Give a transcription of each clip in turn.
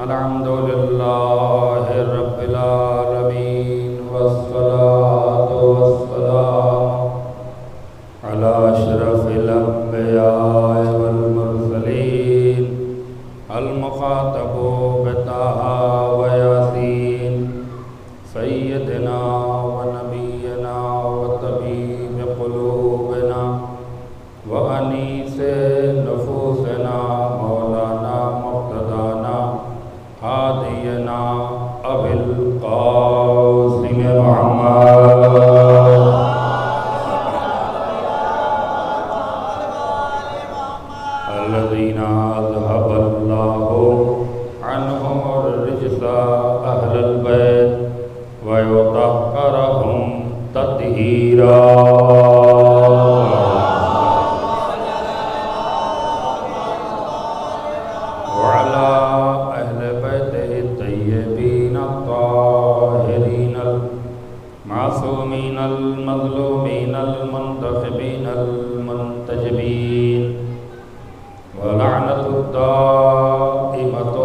الحمد للہ رب العالمین والصلاة والسلام علی اشرف الانبیاء والمرسلین المخاطب بطہ و یاسین سیدنا و نبینا و طبیب قلوبنا و انیس نفوسنا مولانا مقتدانا ہادینا ابی القاسم محمد الذین اذهب اللہ عنہم الرجس اہل البیت ویطہرہم تطہیرا المعصومين المظلومين المنتخبين المنتجبين ولعنة الدائمة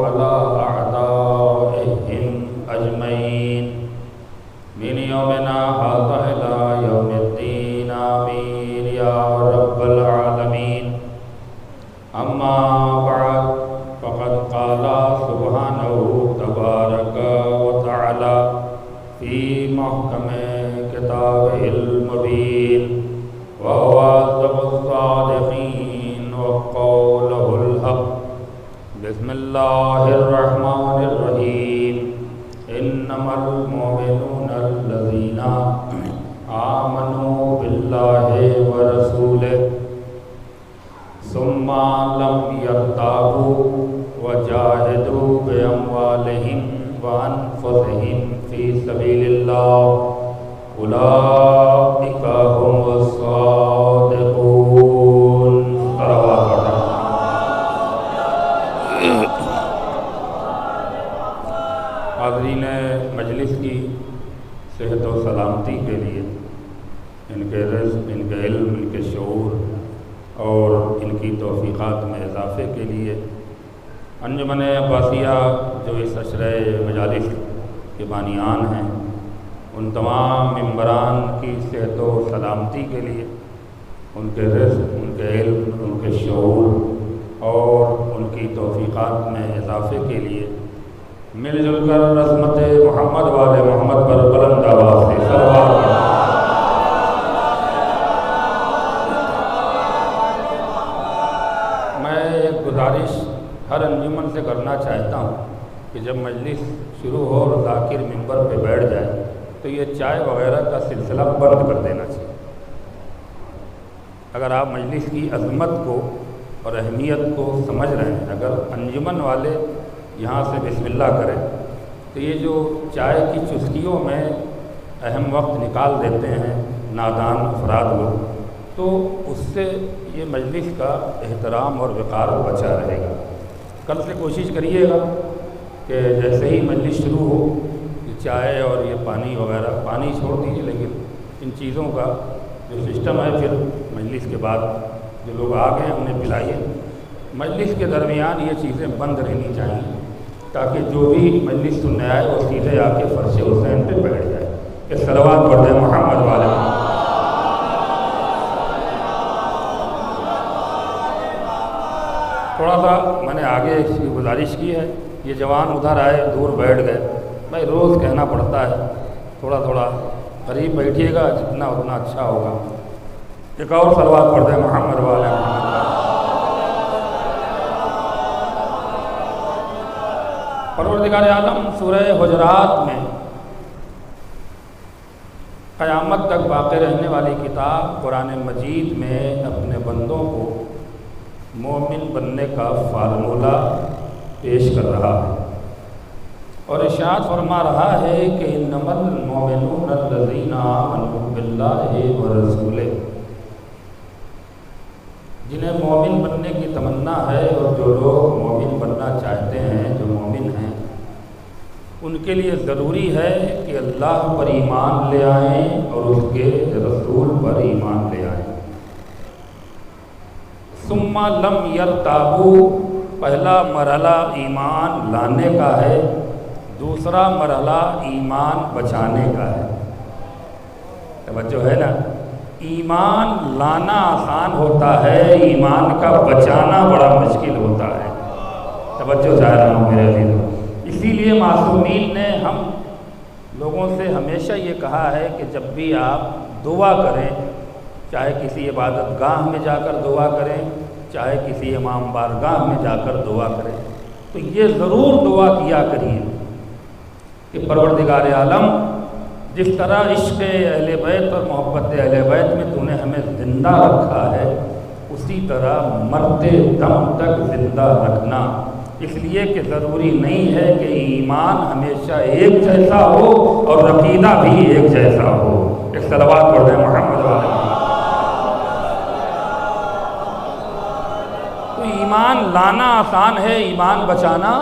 على أعدائهم أجمعين من يومنا هذا إلى يوم الدين آمين يا رب العالمين أما بعد فقد قال سبحانه تبارك وتعالى في محكم كتابه المبين وهو أصدق الصادقين وقوله الحق بسم الله الرحمن الرحيم إنما المؤمنون الذين آمنوا بالله ورسوله ثم لم يرتابوا وجاهدوا بأموالهم وأنفسهم في سبيل الله أولئك هم الصادقون. حاضرین مجلس کی صحت و سلامتی کے لیے، ان کے رزق، ان کے علم، ان کے شعور اور ان کی توفیقات میں اضافے کے لیے انجمن عباسیہ جو اس عشرۂ مجالس کے بانیان ہیں، ان تمام ممبران کی صحت و سلامتی کے لیے، ان کے رزق، ان کے علم، ان کے شعور اور ان کی توفیقات میں اضافے کے لیے مل جل کر رحمت محمد والے محمد پر بلند آواز سے صلوات پڑھیں. میں ایک گزارش ہر انجمن سے کرنا چاہتا ہوں کہ جب مجلس شروع ہو اور ذاکر ممبر پہ بیٹھ جائے تو یہ چائے وغیرہ کا سلسلہ بند کر دینا چاہیے. اگر آپ مجلس کی عظمت کو اور اہمیت کو سمجھ رہے ہیں، اگر انجمن والے یہاں سے بسم اللہ کریں تو یہ جو چائے کی چسکیوں میں اہم وقت نکال دیتے ہیں نادان افراد لوگ، تو اس سے یہ مجلس کا احترام اور وقار بچا رہے گا. کل سے کوشش کریے گا کہ جیسے ہی مجلس شروع ہو یہ چائے اور یہ پانی وغیرہ، پانی چھوڑ دیجیے لیکن ان چیزوں کا جو سسٹم ہے پھر مجلس کے بعد جو لوگ آ گئے انہیں پلائیے. مجلس کے درمیان یہ چیزیں بند رہنی چاہیے تاکہ جو بھی مجلس سننے آئے وہ سیدھے آ کے فرش حسین پہ بیٹھ جائے. کہ صلوات پڑھ دیں محمد والے. تھوڑا سا میں نے آگے اس کی گزارش کی ہے، یہ جوان ادھر آئے دور بیٹھ گئے، بھائی روز کہنا پڑتا ہے تھوڑا تھوڑا قریب بیٹھیے گا جتنا اتنا اچھا ہوگا. ایک اور صلوات پڑھ دیں محمد والے محمد. پروردگار عالم سورہ حجرات میں قیامت تک باقی رہنے والی کتاب قرآن مجید میں اپنے بندوں کو مومن بننے کا فارمولہ پیش کر رہا ہے اور ارشاد فرما رہا ہے کہ انما المؤمنون الذین آمنوا باللہ ورسولہ. جنہیں مومن بننے کی تمنا ہے اور جو لوگ مومن بننا چاہتے ہیں، جو مومن ہیں، ان کے لیے ضروری ہے کہ اللہ پر ایمان لے آئیں اور اس کے رسول پر ایمان لے آئیں. ثم لم یرتابوا پہلا مرحلہ ایمان لانے کا ہے، دوسرا مرحلہ ایمان بچانے کا ہے۔ توجہ ہے نا، ایمان لانا آسان ہوتا ہے، ایمان کا بچانا بڑا مشکل ہوتا ہے۔ توجہ چاہ رہا ہوں میرے عزیزوں، اسی لیے معصومین نے ہم لوگوں سے ہمیشہ یہ کہا ہے کہ جب بھی آپ دعا کریں، چاہے کسی عبادت گاہ میں جا کر دعا کریں، چاہے کسی امام بارگاہ میں جا کر دعا کریں، تو یہ ضرور دعا کیا کریے کہ پروردگار عالم، جس طرح عشق اہل بیت اور محبت اہل بیت میں تو نے ہمیں زندہ رکھا ہے، اسی طرح مرتے دم تک زندہ رکھنا۔ اس لیے کہ ضروری نہیں ہے کہ ایمان ہمیشہ ایک جیسا ہو اور عقیدہ بھی ایک جیسا ہو۔ ایک صلوات پڑھ دیں محمد والے۔ تو ایمان لانا آسان ہے، ایمان بچانا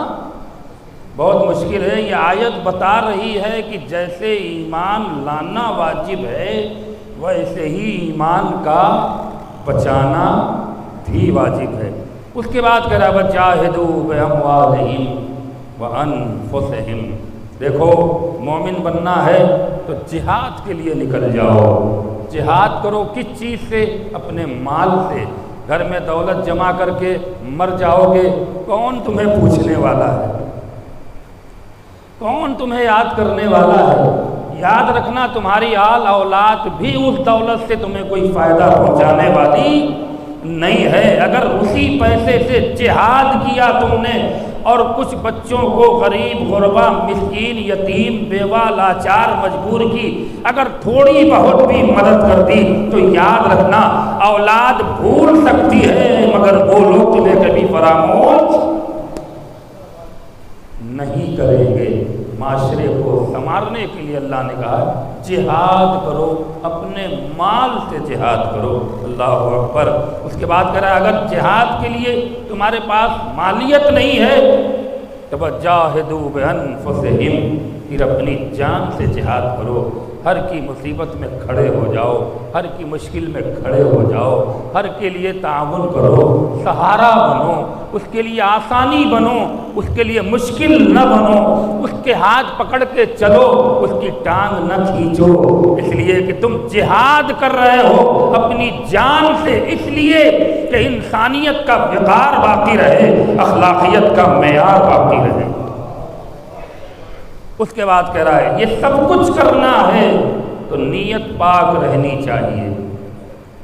بہت مشکل ہے۔ یہ آیت بتا رہی ہے کہ جیسے ایمان لانا واجب ہے، ویسے ہی ایمان کا بچانا بھی واجب ہے۔ اس کے بعد کہہ رہا ہے وَجَاهِدُوا بِأَمْوَالِهِمْ وَأَنفُسِهِمْ۔ دیکھو مومن بننا ہے تو جہاد کے لیے نکل جاؤ، جہاد کرو۔ کس چیز سے؟ اپنے مال سے۔ گھر میں دولت جمع کر کے مر جاؤ گے، کون تمہیں پوچھنے والا ہے؟ کون تمہیں یاد کرنے والا ہے؟ یاد رکھنا تمہاری آل اولاد بھی اس دولت سے تمہیں کوئی فائدہ پہنچانے والی نہیں ہے۔ اگر اسی پیسے سے جہاد کیا تم نے اور کچھ بچوں کو غریب غربا مسکین یتیم بیوہ لاچار مجبور کی، اگر تھوڑی بہت بھی مدد کر دی تو یاد رکھنا اولاد بھول سکتی ہے مگر وہ لوگ تمہیں کبھی فراموش نہیں کریں گے۔ معاشرے کو سنوارنے کے لیے اللہ نے کہا جہاد کرو، اپنے مال سے جہاد کرو۔ اللہ اکبر۔ اس کے بعد کہہ رہا ہے اگر جہاد کے لیے تمہارے پاس مالیت نہیں ہے تو وَجَاهِدُوا بِأَنفُسِهِمْ، پھر اپنی جان سے جہاد کرو۔ ہر کی مصیبت میں کھڑے ہو جاؤ، ہر کی مشکل میں کھڑے ہو جاؤ، ہر کے لیے تعاون کرو، سہارا بنو، اس کے لیے آسانی بنو، اس کے لیے مشکل نہ بنو، اس کے ہاتھ پکڑ کے چلو، اس کی ٹانگ نہ کھینچو۔ اس لیے کہ تم جہاد کر رہے ہو اپنی جان سے، اس لیے کہ انسانیت کا وقار باقی رہے، اخلاقیت کا معیار باقی رہے۔ اس کے بعد کہہ رہا ہے یہ سب کچھ کرنا ہے تو نیت پاک رہنی چاہیے۔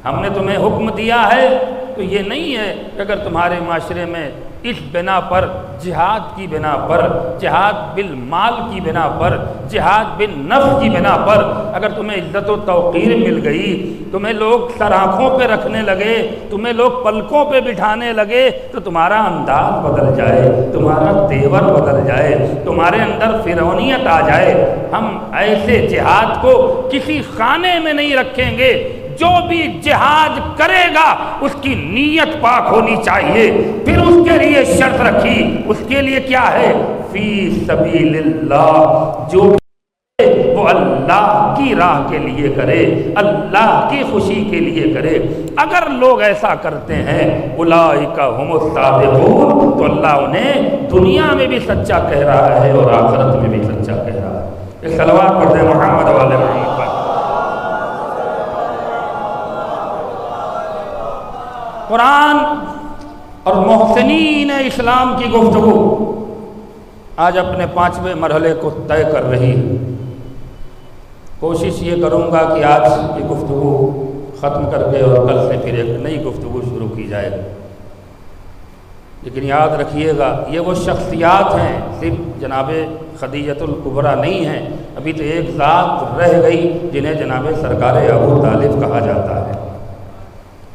ہم نے تمہیں حکم دیا ہے تو یہ نہیں ہے کہ اگر تمہارے معاشرے میں اس بنا پر، جہاد کی بنا پر، جہاد بالمال کی بنا پر، جہاد بالنفس کی بنا پر اگر تمہیں عزت و توقیر مل گئی، تمہیں لوگ سر آنکھوں پہ رکھنے لگے، تمہیں لوگ پلکوں پہ بٹھانے لگے تو تمہارا انداز بدل جائے، تمہارا تیور بدل جائے، تمہارے اندر فرعونیت آ جائے۔ ہم ایسے جہاد کو کسی خانے میں نہیں رکھیں گے۔ جو بھی جہاد کرے گا اس کی نیت پاک ہونی چاہیے۔ پھر اس کے لیے شرط رکھی، اس کے لیے کیا ہے؟ فی سبیل اللہ، جو وہ اللہ کی راہ کے لیے کرے، اللہ کی خوشی کے لیے کرے۔ اگر لوگ ایسا کرتے ہیں اولئک ھم الصادقون، تو اللہ انہیں دنیا میں بھی سچا کہہ رہا ہے اور آخرت میں بھی سچا کہہ رہا ہے۔ ایک صلوات پڑھ دیں محمد والے محمد پر۔ قرآن اور محسنین اسلام کی گفتگو آج اپنے 5ویں مرحلے کو طے کر رہی ہے۔ کوشش یہ کروں گا کہ آج کی گفتگو ختم کر کے اور کل سے پھر ایک نئی گفتگو شروع کی جائے۔ لیکن یاد رکھیے گا یہ وہ شخصیات ہیں، صرف جناب خدیجۃ الکبریٰ نہیں ہیں، ابھی تو ایک ذات رہ گئی جنہیں جناب سرکار ابو طالب کہا جاتا ہے۔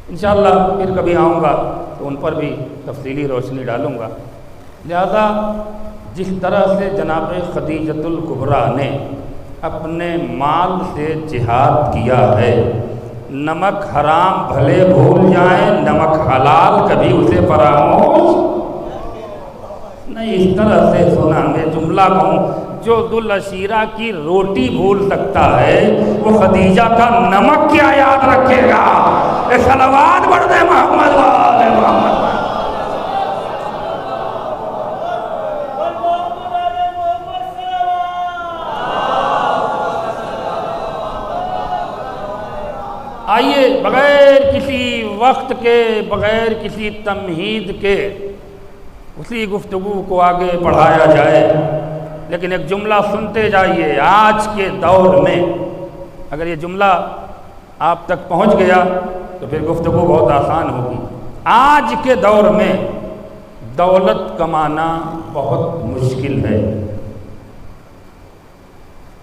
انشاءاللہ پھر کبھی آؤں گا تو ان پر بھی تفصیلی روشنی ڈالوں گا۔ لہذا جس طرح سے جناب خدیجۃ الکبریٰ نے اپنے مال سے جہاد کیا ہے، نمک حرام بھلے بھول جائیں، نمک حلال کبھی اسے فراموش نہیں۔ اس طرح سے سنا میں جملہ کہوں، جو ذوالعشیرہ کی روٹی بھول سکتا ہے وہ خدیجہ کا نمک کیا یاد رکھے گا؟ صلوات پڑھ دیں محمد والے محمد۔ آئیے بغیر کسی وقت کے، بغیر کسی تمہید کے اسی گفتگو کو آگے بڑھایا جائے، لیکن ایک جملہ سنتے جائیے۔ آج کے دور میں اگر یہ جملہ آپ تک پہنچ گیا تو پھر گفتگو بہت آسان ہوگی۔ آج کے دور میں دولت کمانا بہت مشکل ہے۔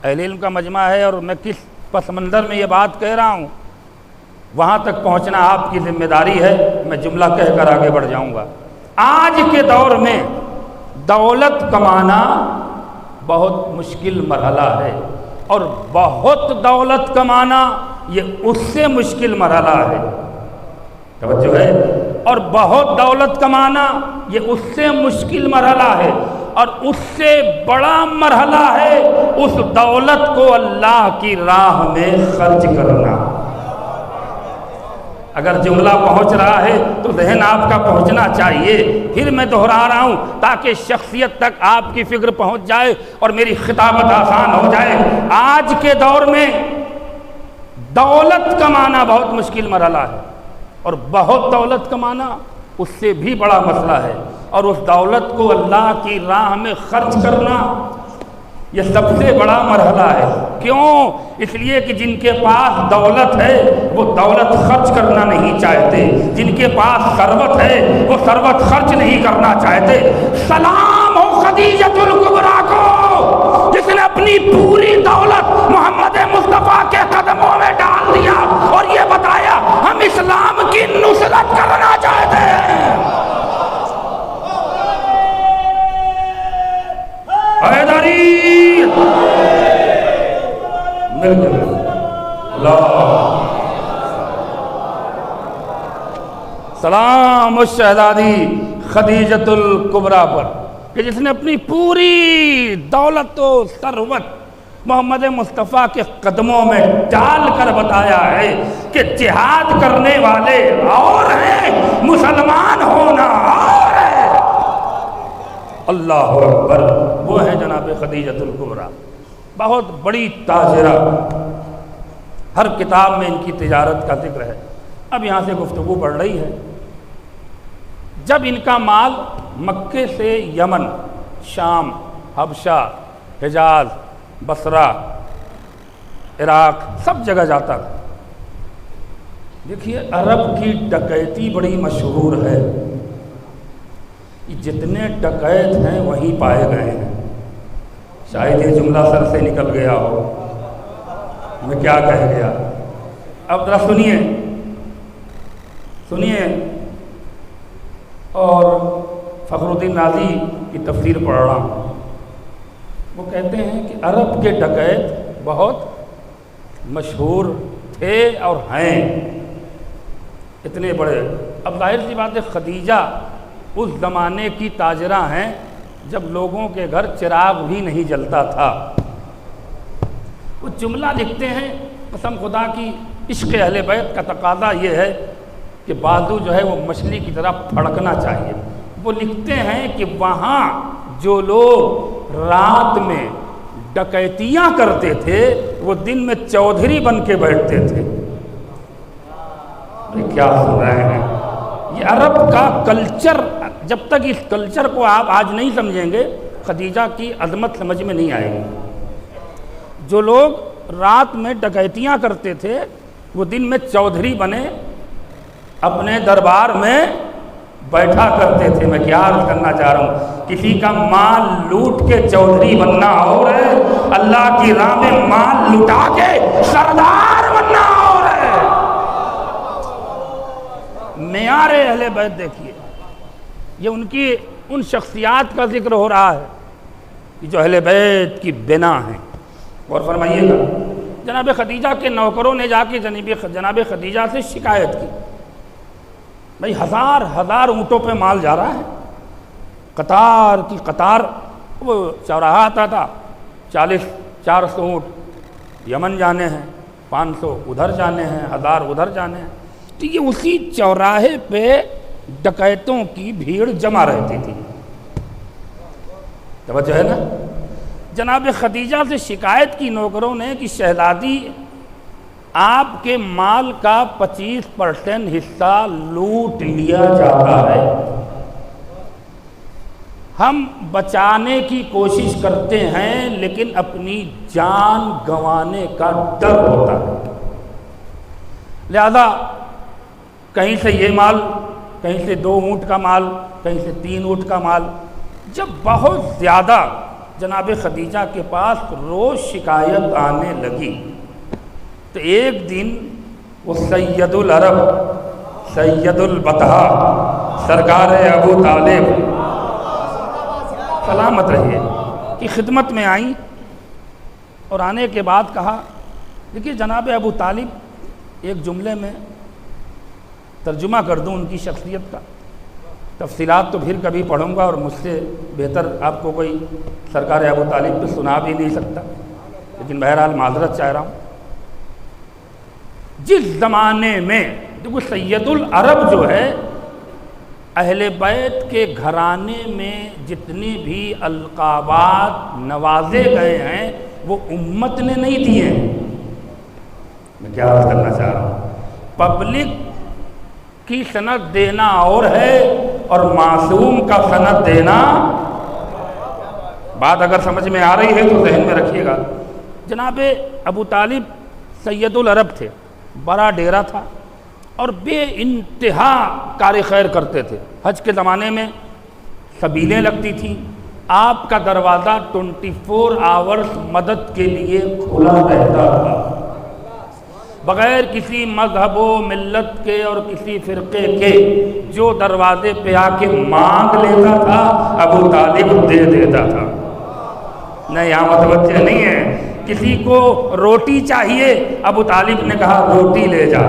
اہل علم کا مجمع ہے اور میں کس پس منظر میں یہ بات کہہ رہا ہوں، وہاں تک پہنچنا آپ کی ذمہ داری ہے۔ میں جملہ کہہ کر آگے بڑھ جاؤں گا۔ آج کے دور میں دولت کمانا بہت مشکل مرحلہ ہے، اور بہت دولت کمانا یہ اس سے مشکل مرحلہ ہے۔ توجہ ہے؟ اور بہت دولت کمانا یہ اس سے مشکل مرحلہ ہے، اور اس سے بڑا مرحلہ ہے اس دولت کو اللہ کی راہ میں خرچ کرنا۔ اگر جملہ پہنچ رہا ہے تو ذہن آپ کا پہنچنا چاہیے۔ پھر میں دہرا رہا ہوں تاکہ شخصیت تک آپ کی فکر پہنچ جائے اور میری خطابت آسان ہو جائے۔ آج کے دور میں دولت کمانا بہت مشکل مرحلہ ہے، اور بہت دولت کمانا اس سے بھی بڑا مسئلہ ہے، اور اس دولت کو اللہ کی راہ میں خرچ کرنا یہ سب سے بڑا مرحلہ ہے۔ کیوں؟ اس لیے کہ جن کے پاس دولت ہے وہ دولت خرچ کرنا نہیں چاہتے، جن کے پاس ثروت ہے وہ ثروت خرچ نہیں کرنا چاہتے۔ سلام ہو خدیجۃ الکبریٰ کو جس نے اپنی پوری دولت محمد مصطفیٰ کے قدموں میں ڈال دیا اور یہ بتایا ہم اسلام کی نصرت کرنا چاہتے ہیں۔ حیدری مل گئے اللہ سلام اس شہزادی خدیجۃ الکبریٰ پر کہ جس نے اپنی پوری دولت و ثروت محمد مصطفیٰ کے قدموں میں ڈال کر بتایا ہے کہ جہاد کرنے والے اور ہیں، مسلمان ہونا اور ہے۔ اللہ اکبر، وہ ہے جناب خدیجۃ الکبریٰ، بہت بڑی تاجرہ۔ ہر کتاب میں ان کی تجارت کا ذکر ہے۔ اب یہاں سے گفتگو بڑھ رہی ہے۔ جب ان کا مال مکے سے یمن، شام، حبشہ، حجاز، بصرہ، عراق سب جگہ جاتا تھا۔ دیکھیے عرب کی ڈکیتی بڑی مشہور ہے، جتنے ڈکیت ہیں وہیں پائے گئے ہیں۔ شاید یہ جملہ سر سے نکل گیا ہو، میں کیا کہہ گیا۔ اب ذرا سنیے اور فخر الدین رازی کی تفسیر پڑھ رہا ہوں۔ وہ کہتے ہیں کہ عرب کے ڈکیت بہت مشہور تھے اور ہیں، اتنے بڑے۔ اب ظاہر سی بات ہے خدیجہ اس زمانے کی تاجرہ ہیں جب لوگوں کے گھر چراغ بھی نہیں جلتا تھا۔ وہ جملہ لکھتے ہیں، قسم خدا کی عشق اہل بیت کا تقاضا یہ ہے کہ بازو جو ہے وہ مچھلی کی طرح پھڑکنا چاہیے۔ وہ لکھتے ہیں کہ وہاں جو لوگ رات میں ڈکیتیاں کرتے تھے وہ دن میں چودھری بن کے بیٹھتے تھے۔ کیا سن رہے ہیں؟ یہ عرب کا کلچر، جب تک اس کلچر کو آپ آج نہیں سمجھیں گے خدیجہ کی عظمت سمجھ میں نہیں آئے گی۔ جو لوگ رات میں ڈکیتیاں کرتے تھے وہ دن میں چودھری بنے اپنے دربار میں بیٹھا کرتے تھے۔ میں کیا عرض کرنا چاہ رہا ہوں، کسی کا مال لوٹ کے چودھری بننا اور ہے، اللہ کی راہ میں مال لٹا کے سردار بننا اور ہے۔ معیار اہل بیت دیکھیے، یہ ان شخصیات کا ذکر ہو رہا ہے کہ جو اہل بیت کی بنا ہیں۔ اور فرمائیے گا جناب خدیجہ کے نوکروں نے جا کے جناب خدیجہ سے شکایت کی، بھائی ہزار اونٹوں پہ مال جا رہا ہے، قطار کی قطار، وہ چوراہا آتا تھا، 400 اونٹ یمن جانے ہیں، 500 ادھر جانے ہیں، 1000 ادھر جانے ہیں۔ تو یہ اسی چوراہے پہ ڈکیتوں کی بھیڑ جمع رہتی تھی۔ توجہ ہے نا؟ جناب خدیجہ سے شکایت کی نوکروں نے کہ شہزادی آپ کے مال کا 25% حصہ لوٹ لیا جاتا ہے۔ ہم بچانے کی کوشش کرتے ہیں لیکن اپنی جان گنوانے کا ڈر ہوتا ہے، لہذا کہیں سے یہ مال، کہیں سے 2 اونٹ کا مال، کہیں سے 3 اونٹ کا مال۔ جب بہت زیادہ جناب خدیجہ کے پاس روز شکایت آنے لگی تو ایک دن وہ سید العرب سید البطحا سرکار ابو طالب سلامت رہیے کی خدمت میں آئیں، اور آنے کے بعد کہا، دیکھیے جناب ابو طالب، ایک جملے میں ترجمہ کر دوں ان کی شخصیت کا، تفصیلات تو پھر کبھی پڑھوں گا اور مجھ سے بہتر آپ کو کوئی سرکار ابو طالب پہ سنا بھی نہیں سکتا، لیکن بہرحال معذرت چاہ رہا ہوں۔ جس زمانے میں دیکھو سید العرب جو ہے، اہل بیت کے گھرانے میں جتنے بھی القابات نوازے گئے ہیں وہ امت نے نہیں دیے ہیں۔ میں کیا عرض کرنا چاہ رہا ہوں، پبلک کی سند دینا اور ہے اور معصوم کا سند دینا، بات اگر سمجھ میں آ رہی ہے تو ذہن میں رکھیے گا۔ جناب ابو طالب سید العرب تھے، بڑا ڈیرا تھا اور بے انتہا کار خیر کرتے تھے۔ حج کے زمانے میں سبیلیں لگتی تھیں، آپ کا دروازہ 24 آورز مدد کے لیے کھلا رہتا تھا، بغیر کسی مذہب و ملت کے اور کسی فرقے کے جو دروازے پہ آ کے مانگ لیتا تھا ابو طالب دے دیتا تھا۔ نہیں، یہاں متوجہ نہیں ہے، کسی کو روٹی چاہیے ابو طالب نے کہا روٹی لے جا،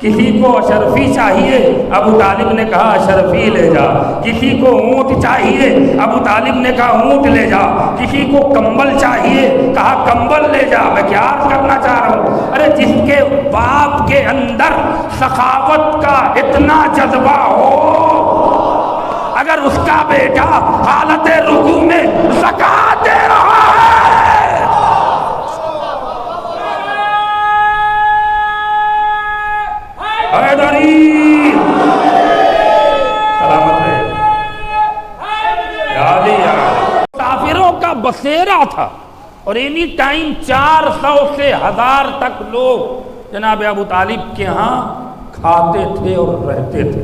کسی کو اشرفی چاہیے ابو طالب نے کہا اشرفی لے جا، کسی کو اونٹ چاہیے ابو طالب نے کہا اونٹ لے جا، کسی کو کمبل چاہیے کہا کمبل لے جا۔ میں کیا عرض کرنا چاہ رہا ہوں، ارے جس کے باپ کے اندر سخاوت کا اتنا جذبہ ہو، اگر اس کا بیٹا حالت رکوع میں زکوٰۃ دے رہا ہے، حیدری سلامت ہے، مسافروں کا بسیرا تھا، اور اینی ٹائم 400 سے 1000 تک لوگ جناب ابو طالب کے ہاں کھاتے تھے اور رہتے تھے۔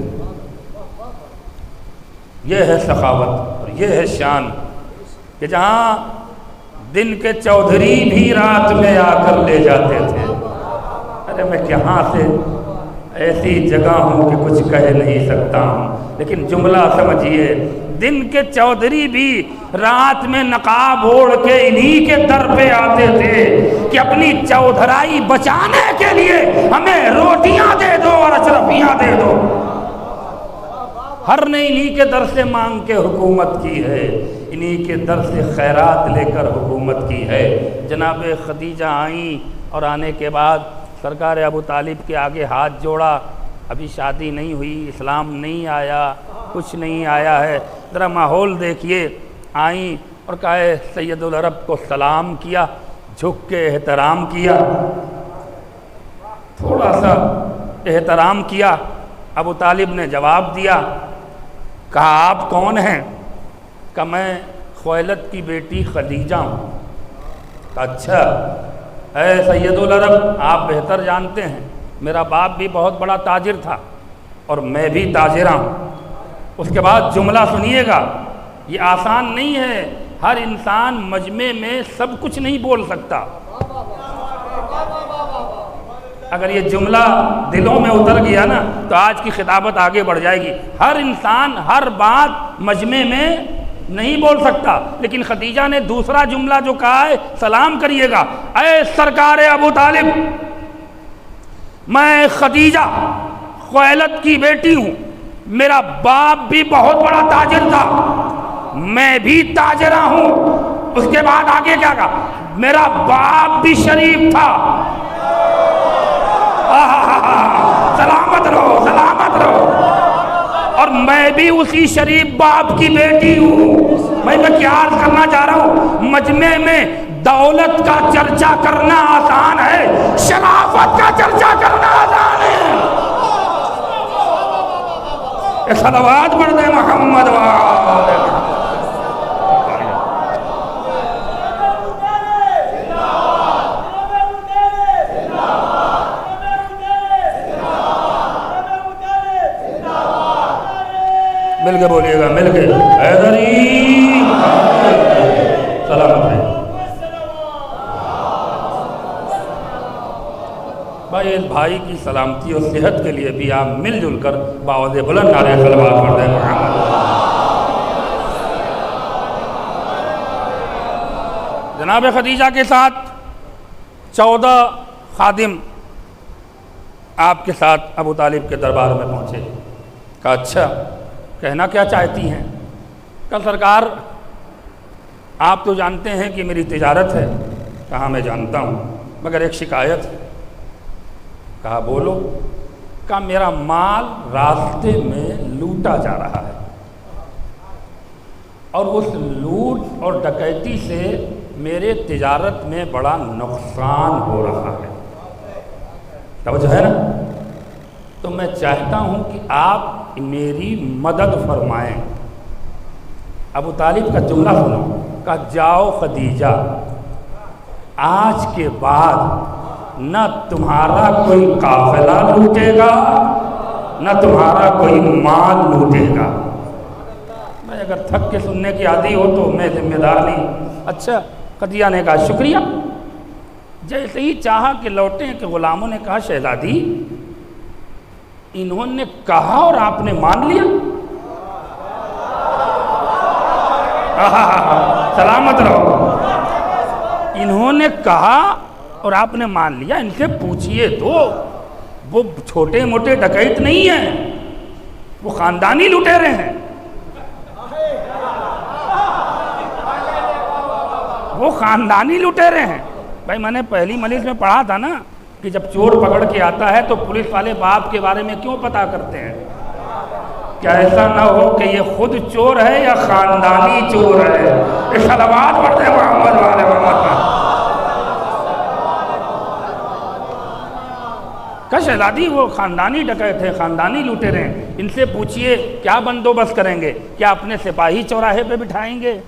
یہ ہے سخاوت اور یہ ہے شان کہ جہاں دن کے چودھری بھی رات میں آ کر لے جاتے تھے۔ ارے میں کہاں سے ایسی جگہ ہوں کہ کچھ کہہ نہیں سکتا ہوں، لیکن جملہ سمجھیے، دن کے چودھری بھی رات میں نقاب اوڑھ کے انہی کے در پہ آتے تھے کہ اپنی چودھرائی بچانے کے لیے ہمیں روٹیاں دے دو اور اشرفیاں دے دو۔ ہر نے انہی کے در سے مانگ کے حکومت کی ہے، انہی کے در سے خیرات لے کر حکومت کی ہے۔ جناب خدیجہ آئیں اور آنے کے بعد سرکار ابو طالب کے آگے ہاتھ جوڑا، ابھی شادی نہیں ہوئی، اسلام نہیں آیا، کچھ نہیں آیا ہے، ذرا ماحول دیکھیے۔ آئیں اور کہے سید العرب کو سلام کیا، جھک کے احترام کیا، تھوڑا سا احترام کیا۔ ابو طالب نے جواب دیا، کہا آپ کون ہیں؟ کہ میں خویلد کی بیٹی خدیجہ ہوں۔ اچھا، اے سید العرب، آپ بہتر جانتے ہیں میرا باپ بھی بہت بڑا تاجر تھا اور میں بھی تاجرہ ہوں۔ اس کے بعد جملہ سنیے گا، یہ آسان نہیں ہے، ہر انسان مجمع میں سب کچھ نہیں بول سکتا۔ اگر یہ جملہ دلوں میں اتر گیا نا تو آج کی خطابت آگے بڑھ جائے گی۔ ہر انسان ہر بات مجمع میں نہیں بول سکتا، لیکن خدیجہ نے دوسرا جملہ جو کہا ہے، سلام کریے گا، اے سرکار ابو طالب، میں خدیجہ خویلد کی بیٹی ہوں، میرا باپ بھی بہت بڑا تاجر تھا، میں بھی تاجرہ ہوں۔ اس کے بعد آگے کیا کہا؟ میرا باپ بھی شریف تھا۔ سلامت رہو، سلامت رہو، اور میں بھی اسی شریف باپ کی بیٹی ہوں۔ میں کیا عرض کرنا چاہ رہا ہوں، مجمع میں دولت کا چرچا کرنا آسان ہے، شرافت کا چرچا کرنا آسان ہے۔ صلوات پڑھ دیں محمد وآلہ۔ مل کے بولیے گا، مل کے حیدری سلامت رہے۔ بھائی اس بھائی کی سلامتی اور صحت کے لیے بھی آپ مل جل کر باوض بلند نعرہ صلوات پڑھ دیں محمد۔ جناب خدیجہ کے ساتھ 14 خادم آپ کے ساتھ ابو طالب کے دربار میں پہنچے۔ کہا اچھا کہنا کیا چاہتی ہیں؟ کہا سرکار آپ تو جانتے ہیں کہ میری تجارت ہے۔ کہا میں جانتا ہوں مگر ایک شکایت ہے۔ کہا بولو۔ کہا میرا مال راستے میں لوٹا جا رہا ہے اور اس لوٹ اور ڈکیتی سے میرے تجارت میں بڑا نقصان ہو رہا ہے۔ توجہ ہے نا؟ تو میں چاہتا ہوں کہ آپ میری مدد فرمائیں۔ ابو طالب کا جملہ سنو۔ کہا جاؤ خدیجہ، آج کے بعد نہ تمہارا کوئی قافلہ لوٹے گا نہ تمہارا کوئی مال لوٹے گا۔ میں اگر تھک کے سننے کی عادی ہو تو میں ذمہ دار نہیں۔ اچھا خدیجہ نے کہا شکریہ۔ جیسے ہی چاہا کہ لوٹیں کہ غلاموں نے کہا شہزادی انہوں نے کہا اور آپ نے مان لیا؟ سلامت رہو۔ انہوں نے کہا اور آپ نے مان لیا؟ ان سے پوچھئے تو، وہ چھوٹے موٹے ڈکیت نہیں ہیں، وہ خاندانی لٹیرے ہیں، وہ خاندانی لٹیرے ہیں۔ بھائی میں نے پہلی مجلس میں پڑھا تھا نا کہ جب چور پکڑ کے آتا ہے تو پولیس والے باپ کے بارے میں کیوں پتہ کرتے ہیں؟ کیا ایسا نہ ہو کہ یہ خود چور ہے یا خاندانی چور ہے؟ صلوات پڑھتے ہیں محمد والے محمد۔ کہ شہزادی وہ خاندانی ڈکیت ہیں، خاندانی لوٹیرے ہیں، ان سے پوچھئے کیا بندوبست کریں گے؟ کیا اپنے سپاہی چوراہے پہ بٹھائیں گے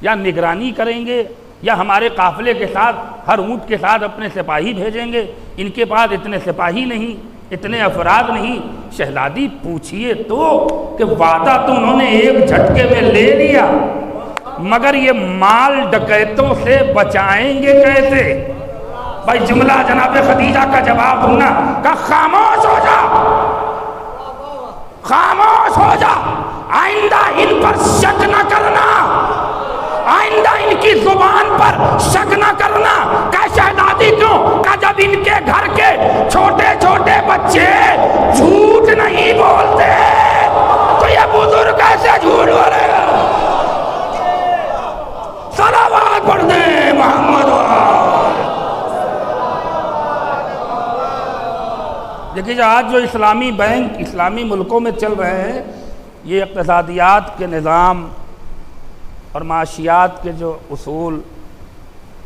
یا نگرانی کریں گے یا ہمارے قافلے کے ساتھ ہر اونٹ کے ساتھ اپنے سپاہی بھیجیں گے؟ ان کے پاس اتنے سپاہی نہیں، اتنے افراد نہیں۔ شہزادی پوچھئے تو کہ وعدہ تو انہوں نے ایک جھٹکے میں لے لیا مگر یہ مال ڈکیتوں سے بچائیں گے کیسے؟ بھائی جملہ جناب خدیجہ کا جواب دوں کہ خاموش ہو جا، خاموش ہو جا، آئندہ ان پر شک نہ کرنا، آئندہ ان کی زبان پر شک نہ کرنا۔ کہ شہزادی کیوں؟ کہ جب ان کے گھر کے چھوٹے چھوٹے بچے جھوٹ نہیں بولتے تو یہ بزرگ کیسے جھوٹ بولے گا؟ صلوات پڑھ دیں محمد۔ دیکھیے آج جو اسلامی بینک اسلامی ملکوں میں چل رہے ہیں، یہ اقتصادیات کے نظام اور معاشیات کے جو اصول،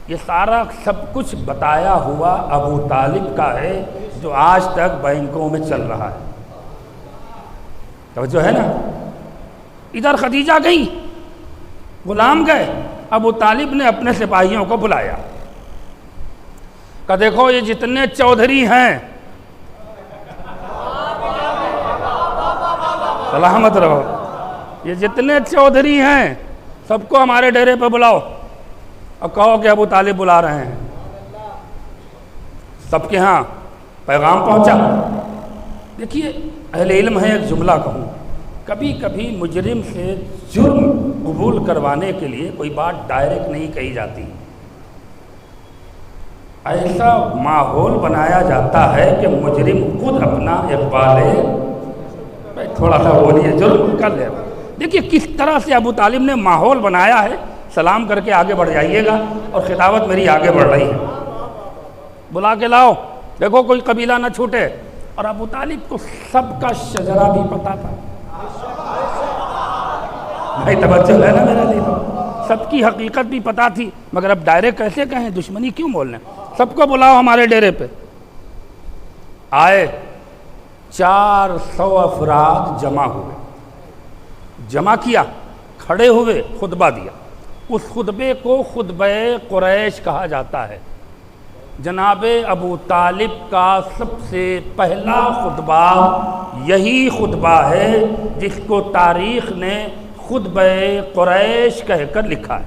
یہ سارا سب کچھ بتایا ہوا ابو طالب کا ہے جو آج تک بینکوں میں چل رہا ہے۔ توجہ ہے نا؟ ادھر خدیجہ گئی، غلام گئے، ابو طالب نے اپنے سپاہیوں کو بلایا کہ دیکھو یہ جتنے چودھری ہیں، سلامت رہو، یہ جتنے چودھری ہیں سب کو ہمارے ڈیرے پہ بلاؤ اور کہو کہ ابو طالب بلا رہے ہیں۔ سب کے ہاں پیغام پہنچا۔ دیکھیے اہل علم ہے، ایک جملہ کہوں، کبھی کبھی مجرم سے جرم قبول کروانے کے لیے کوئی بات ڈائریکٹ نہیں کہی جاتی، ایسا ماحول بنایا جاتا ہے کہ مجرم خود اپنا اقبال تھوڑا سا بولیے جرم کر لے۔ دیکھیے کس طرح سے ابو طالب نے ماحول بنایا ہے۔ سلام کر کے آگے بڑھ جائیے گا، اور خطابت میری آگے بڑھ رہی ہے۔ بلا کے لاؤ، دیکھو کوئی قبیلہ نہ چھوٹے۔ اور ابو طالب کو سب کا شجرہ بھی پتا تھا۔ بھائی توجہ ہے نا میرا لیے؟ سب کی حقیقت بھی پتہ تھی، مگر اب ڈائریکٹ کیسے کہیں، دشمنی کیوں بول رہے ہیں؟ سب کو بلاؤ ہمارے ڈیرے پہ۔ آئے 400 افراد جمع ہوئے، جمع کیا، کھڑے ہوئے، خطبہ دیا۔ اس خطبے کو خطبہ قریش کہا جاتا ہے۔ جناب ابو طالب کا سب سے پہلا خطبہ یہی خطبہ ہے جس کو تاریخ نے خطبہ قریش کہہ کر لکھا ہے۔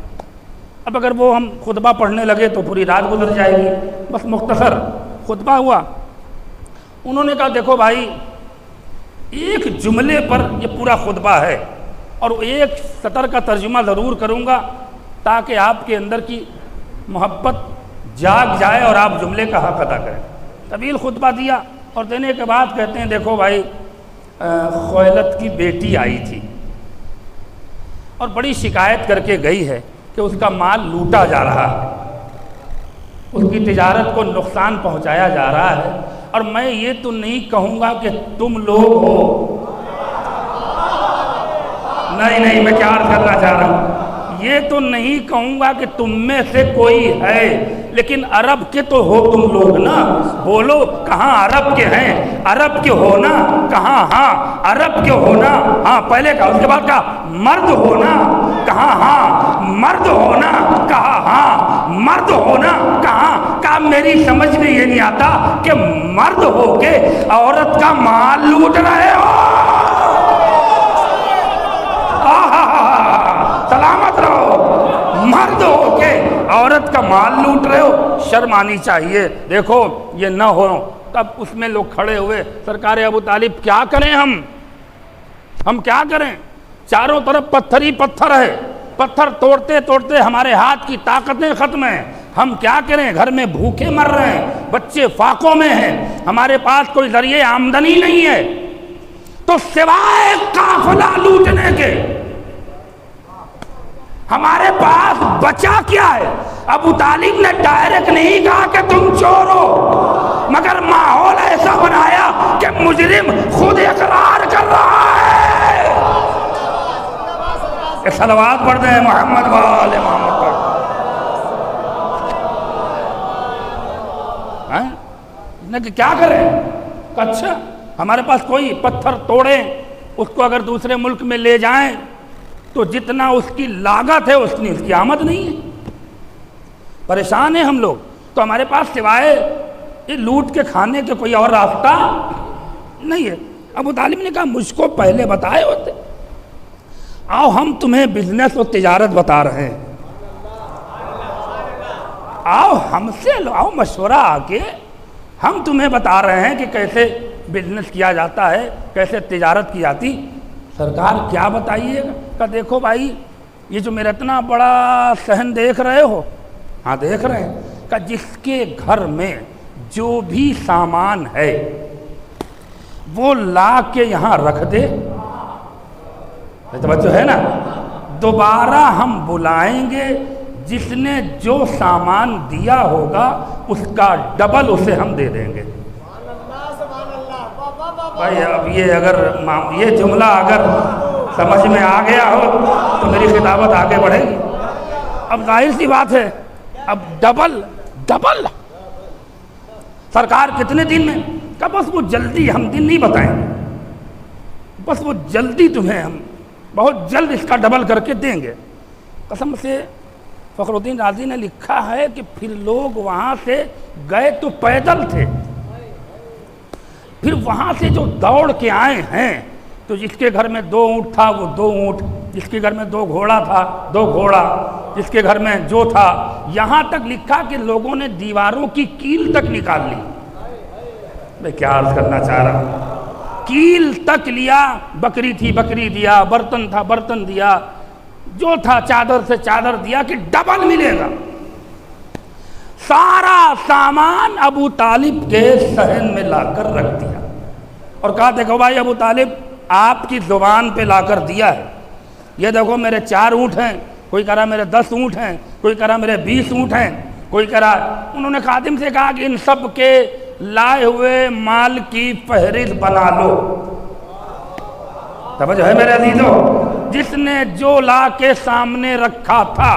اب اگر وہ ہم خطبہ پڑھنے لگے تو پوری رات گزر جائے گی، بس مختصر خطبہ ہوا۔ انہوں نے کہا دیکھو بھائی، ایک جملے پر یہ پورا خطبہ ہے اور ایک سطر کا ترجمہ ضرور کروں گا تاکہ آپ کے اندر کی محبت جاگ جائے اور آپ جملے کا حق ادا کریں۔ طویل خطبہ دیا اور دینے کے بعد کہتے ہیں دیکھو بھائی، خویلد کی بیٹی آئی تھی اور بڑی شکایت کر کے گئی ہے کہ اس کا مال لوٹا جا رہا ہے، اس کی تجارت کو نقصان پہنچایا جا رہا ہے، اور میں یہ تو نہیں کہوں گا کہ تم لوگ ہو، نہیں میں کیا عرض کرنا چاہ رہا ہوں، یہ تو نہیں کہوں گا کہ تم میں سے کوئی ہے، لیکن عرب کے تو ہو تم لوگ نا، بولو کہاں عرب کے ہیں، عرب کے ہونا کہاں، ہاں عرب کے ہونا، ہاں پہلے کہا، اس کے بعد کہا مرد ہونا کہاں، ہاں مرد ہونا کہا، ہاں مرد ہونا کہاں، کہا میری سمجھ میں یہ نہیں آتا کہ مرد ہو کے عورت کا مال لوٹ رہے ہو، سلامت رہو، مرد ہو کے عورت کا مال لوٹ رہے ہو، شرم آنی چاہیے۔ دیکھو یہ نہ ہو، تب اس میں لوگ کھڑے ہوئے، سرکار ابو طالب کیا کریں ہم کیا کریں، چاروں طرف پتھر ہی پتھر ہے، پتھر توڑتے توڑتے ہمارے ہاتھ کی طاقتیں ختم ہیں، ہم کیا کریں، گھر میں بھوکے مر رہے ہیں، بچے فاقوں میں ہیں، ہمارے پاس کوئی ذریعہ آمدنی نہیں ہے، تو سوائے قافلہ لوٹنے کے ہمارے پاس بچا کیا ہے؟ ابو طالب نے ڈائریکٹ نہیں کہا کہ تم چور ہو، مگر ماحول ایسا بنایا کہ مجرم خود اقرار کر رہا ہے۔ ایک صلوات پڑھ دیں محمد وآل محمد پر۔ کہ کیا کریں، کہ اچھا ہمارے پاس کوئی پتھر توڑیں، اس کو اگر دوسرے ملک میں لے جائیں تو جتنا اس کی لاگت ہے اتنی اس کی آمد نہیں ہے، پریشان ہیں ہم لوگ، تو ہمارے پاس سوائے یہ لوٹ کے کھانے کے کوئی اور راستہ نہیں ہے۔ ابو طالب نے کہا مجھ کو پہلے بتائے ہوتے، آؤ ہم تمہیں بزنس اور تجارت بتا رہے ہیں، آؤ ہم سے لو، آؤ مشورہ آ کے ہم تمہیں بتا رہے ہیں کہ کیسے بزنس کیا جاتا ہے، کیسے تجارت کی جاتی۔ سرکار کیا بتائیے گا؟ کہ دیکھو بھائی، یہ جو میرا اتنا بڑا صحن دیکھ رہے ہو، ہاں دیکھ رہے ہیں، کہ جس کے گھر میں جو بھی سامان ہے وہ لا کے یہاں رکھ دے، توجہ ہے نا، دوبارہ ہم بلائیں گے، جس نے جو سامان دیا ہوگا اس کا ڈبل اسے ہم دے دیں گے۔ بھائی اب یہ جملہ اگر سمجھ میں آ گیا ہو تو میری خطابت آگے بڑھے گی۔ اب ظاہر سی بات ہے، اب ڈبل سرکار کتنے دن میں، کہ بس وہ جلدی، ہم دن نہیں بتائیں گے، بس وہ جلدی تمہیں ہم بہت جلد اس کا ڈبل کر کے دیں گے۔ قسم سے فخر الدین رازی نے لکھا ہے کہ پھر لوگ وہاں سے گئے تو پیدل تھے، پھر وہاں سے جو دوڑ کے آئے ہیں، تو جس کے گھر میں 2 اونٹ تھا وہ 2 اونٹ، جس کے گھر میں 2 گھوڑا تھا 2 گھوڑا، جس کے گھر میں جو تھا، یہاں تک لکھا کہ لوگوں نے دیواروں کی کیل تک نکال لی۔ میں کیا عرض کرنا چاہ رہا ہوں، کیل تک لیا، بکری تھی بکری دیا، برتن تھا برتن دیا، جو تھا چادر سے چادر دیا کہ ڈبل ملے گا۔ سارا سامان ابو طالب کے صحن میں لا کر رکھ دیا اور کہا دیکھو بھائی ابو طالب، آپ کی زبان پہ لا کر دیا ہے، یہ دیکھو میرے 4 اونٹ ہیں، کوئی کہہ رہا میرے 10 اونٹ ہیں، کوئی کہہ رہا میرے 20 اونٹ ہیں، کوئی کہہ رہا۔ انہوں نے خادم سے کہا کہ ان سب کے لائے ہوئے مال کی فہرست بنا لو، توجہ ہے میرے عزیزو، جس نے جو لا کے سامنے رکھا تھا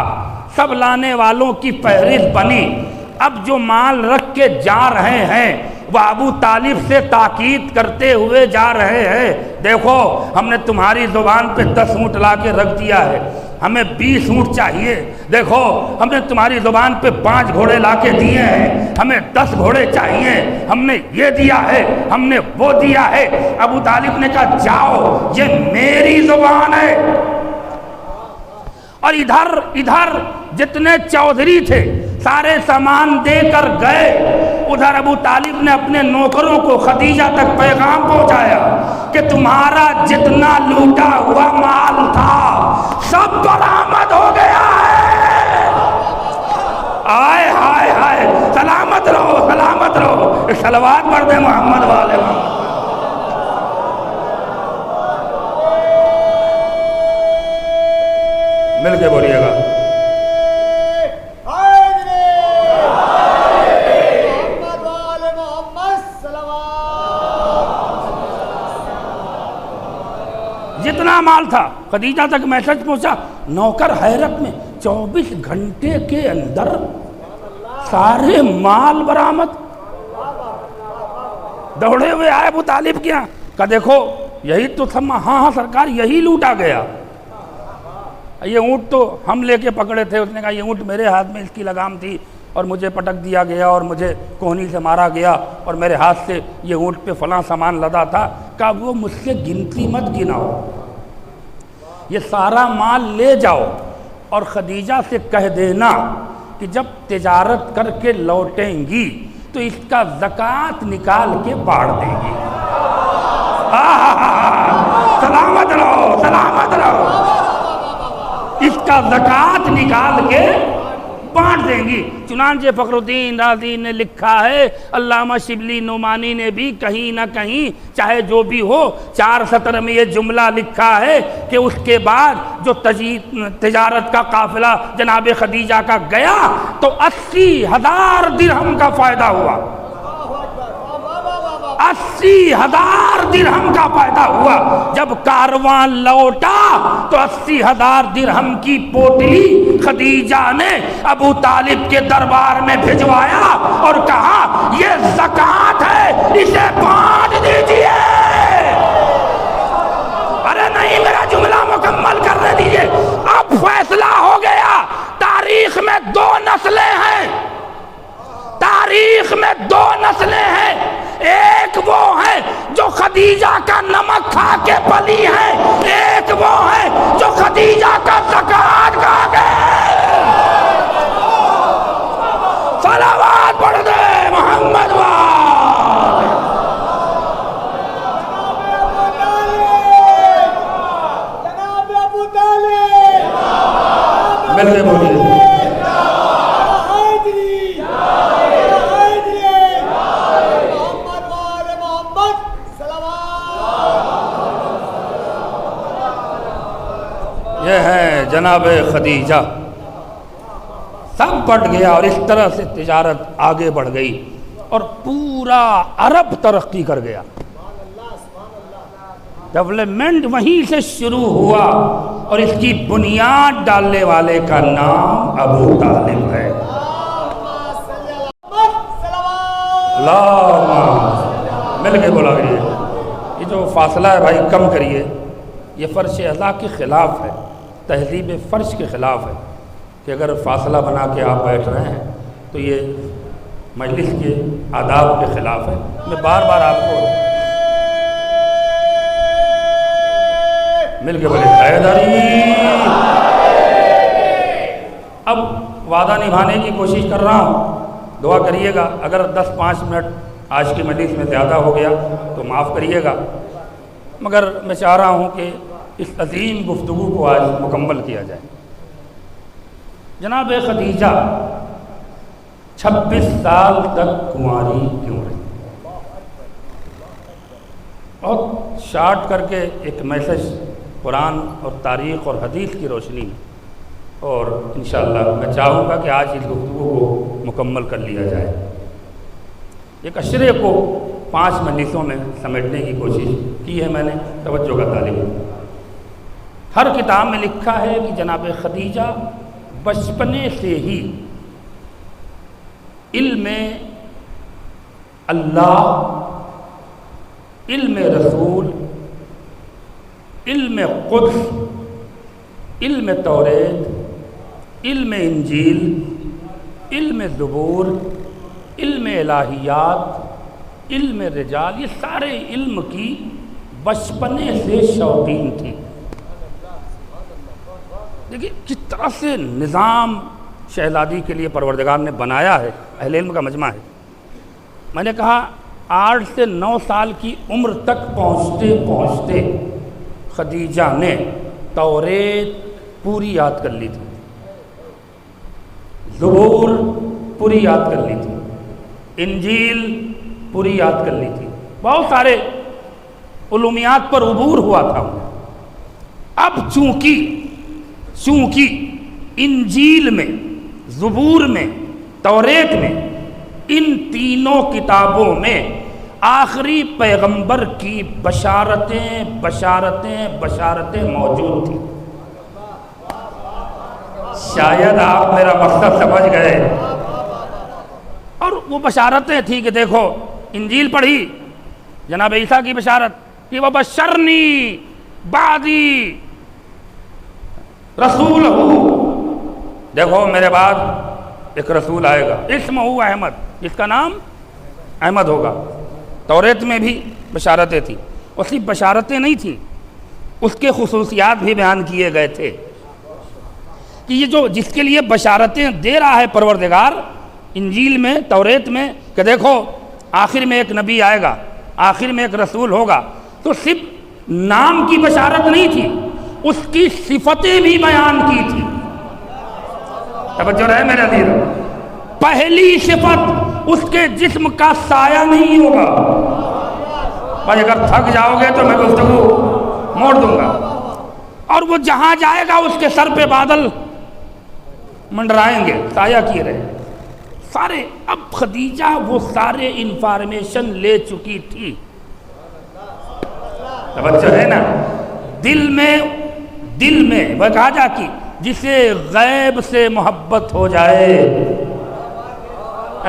سب لانے والوں کی فہرست بنی. اب جو مال رکھ کے جا رہے ہیں وہ ابو طالب سے تاکید کرتے ہوئے جا رہے ہیں, دیکھو ہم نے تمہاری زبان پہ 10 اونٹ لا کے رکھ دیا ہے, ہمیں 20 اونٹ چاہیے. دیکھو ہم نے تمہاری زبان پہ 5 گھوڑے لا کے دیے ہیں, ہمیں 10 گھوڑے چاہیے. ہم نے یہ دیا ہے, ہم نے وہ دیا ہے. ابو طالب نے کہا جاؤ, یہ میری زبان ہے. اور ادھر جتنے چودھری تھے سارے سامان دے کر گئے. ادھر ابو طالب نے اپنے نوکروں کو خدیجہ تک پیغام پہنچایا کہ تمہارا جتنا لوٹا ہوا مال تھا سب برآمد ہو گیا ہے. آئے ہائے ہائے, سلامت رہو سلامت رہو. ایک صلوات پڑھ دیں محمد والے محمد. مل کے بولیے گا. جتنا مال تھا خدیجہ تک میسج پہنچا. نوکر حیرت میں, 24 گھنٹے کے اندر سارے مال برآمد. دوڑے ہوئے آئے ابو طالب کیا, کہ دیکھو یہی تو تھا. ہاں سرکار یہی لوٹا گیا. یہ اونٹ تو ہم لے کے پکڑے تھے. اس نے کہا یہ اونٹ میرے ہاتھ میں اس کی لگام تھی اور مجھے پٹک دیا گیا اور مجھے کوہنی سے مارا گیا اور میرے ہاتھ سے یہ اونٹ پہ فلاں سامان لدا تھا. کہا وہ مجھ سے گنتی مت گناؤ, یہ سارا مال لے جاؤ اور خدیجہ سے کہہ دینا کہ جب تجارت کر کے لوٹیں گی تو اس کا زکوٰۃ نکال کے بانٹ دیں گی. سلامت رہو سلامت رہو. اس کا زکوٰۃ نکال کے بانٹ دیں گی. چنانچہ فخر الدین رازی نے لکھا ہے, علامہ شبلی نعمانی نے بھی کہیں نہ کہیں چاہے جو بھی ہو 4 سطر میں یہ جملہ لکھا ہے کہ اس کے بعد جو تجارت کا قافلہ جناب خدیجہ کا گیا تو 80,000 درہم کا فائدہ ہوا. 80,000 درہم کا فائدہ ہوا. جب کارواں لوٹا تو 80,000 درہم کی پوٹلی خدیجہ نے ابو طالب کے دربار میں بھجوایا اور کہا یہ زکوٰۃ ہے, اسے بانٹ دیجئے. ارے نہیں, میرا جملہ مکمل کرنے دیجئے. اب فیصلہ ہو گیا. تاریخ میں 2 نسلیں ہیں, تاریخ میں 2 نسلیں ہیں. ایک وہ ہے جو خدیجہ کا نمک کھا کے پلی ہے, ایک وہ ہے جو خدیجہ کا زکوٰۃ کھا گئے. صلوات پڑھ دے محمد والے. جناب ابو طالب مل کے بولیے. یہ ہے جناب خدیجہ. سب بٹ گیا اور اس طرح سے تجارت آگے بڑھ گئی اور پورا عرب ترقی کر گیا. ڈیولپمنٹ وہیں سے شروع ہوا اور اس کی بنیاد ڈالنے والے کا نام ابو طالب ہے. مل کے بولا گیا. یہ جو فاصلہ ہے بھائی کم کریے, یہ فرش اعلیٰ کے خلاف ہے, تہذیب فرش کے خلاف ہے کہ اگر فاصلہ بنا کے آپ بیٹھ رہے ہیں تو یہ مجلس کے آداب کے خلاف ہے. میں بار بار آپ کو مل کے بولے حیدری. اب وعدہ نبھانے کی کوشش کر رہا ہوں, دعا کریے گا. اگر 10-5 منٹ آج کی مجلس میں زیادہ ہو گیا تو معاف کریے گا, مگر میں چاہ رہا ہوں کہ اس عظیم گفتگو کو آج مکمل کیا جائے. جناب خدیجہ 26 سال تک کنواری کیوں رہی؟ بہت شارٹ کر کے ایک میسج قرآن اور تاریخ اور حدیث کی روشنی میں, اور انشاءاللہ میں چاہوں گا کہ آج اس گفتگو کو مکمل کر لیا جائے. ایک اشرے کو 5 مجلسوں میں سمیٹنے کی کوشش کی ہے میں نے, توجہ کا طالب. ہر کتاب میں لکھا ہے کہ جناب خدیجہ بچپنے سے ہی علم اللہ، علم رسول، علم قدس، علم توریت، علم انجیل، علم زبور، علم الہیات، علم رجال، یہ سارے علم کی بچپنے سے شوقین تھی۔ دیکھیے کس طرح سے نظام شہزادی کے لیے پروردگار نے بنایا ہے، اہل علم کا مجمع ہے۔ میں نے کہا 8 سے 9 سال کی عمر تک پہنچتے پہنچتے خدیجہ نے توریت پوری یاد کر لی تھی، زبور پوری یاد کر لی تھی، انجیل پوری یاد کر لی تھی، بہت سارے علومیات پر عبور ہوا تھا۔ اب چونکہ انجیل میں، زبور میں، توریت میں، ان تینوں کتابوں میں آخری پیغمبر کی بشارتیں موجود تھیں۔ شاید آپ میرا مقصد سمجھ گئے۔ اور وہ بشارتیں تھیں کہ دیکھو انجیل پڑھی، جناب عیسیٰ کی بشارت کہ وَبَشَّرْنِي بَعْدِي رسول ہوں، دیکھو میرے بعد ایک رسول آئے گا، اسمہ احمد، جس کا نام احمد ہوگا۔ توریت میں بھی بشارتیں تھیں، اور صرف بشارتیں نہیں تھیں، اس کے خصوصیات بھی بیان کیے گئے تھے کہ یہ جو جس کے لیے بشارتیں دے رہا ہے پروردگار انجیل میں، توریت میں، کہ دیکھو آخر میں ایک نبی آئے گا، آخر میں ایک رسول ہوگا، تو صرف نام کی بشارت نہیں تھی، اس کی صفتیں بھی بیان کی تھی۔ توجہ رہے میرے عزیز، پہلی صفت اس کے جسم کا سایہ نہیں ہوگا۔ بھائی اگر تھک جاؤ گے تو میں گفتگو موڑ دوں گا۔ اور وہ جہاں جائے گا اس کے سر پہ بادل منڈرائیں گے، سایہ کیے رہے سارے۔ اب خدیجہ وہ سارے انفارمیشن لے چکی تھی۔ توجہ ہے نا، دل میں وہ کہا جا کہ جسے غیب سے محبت ہو جائے،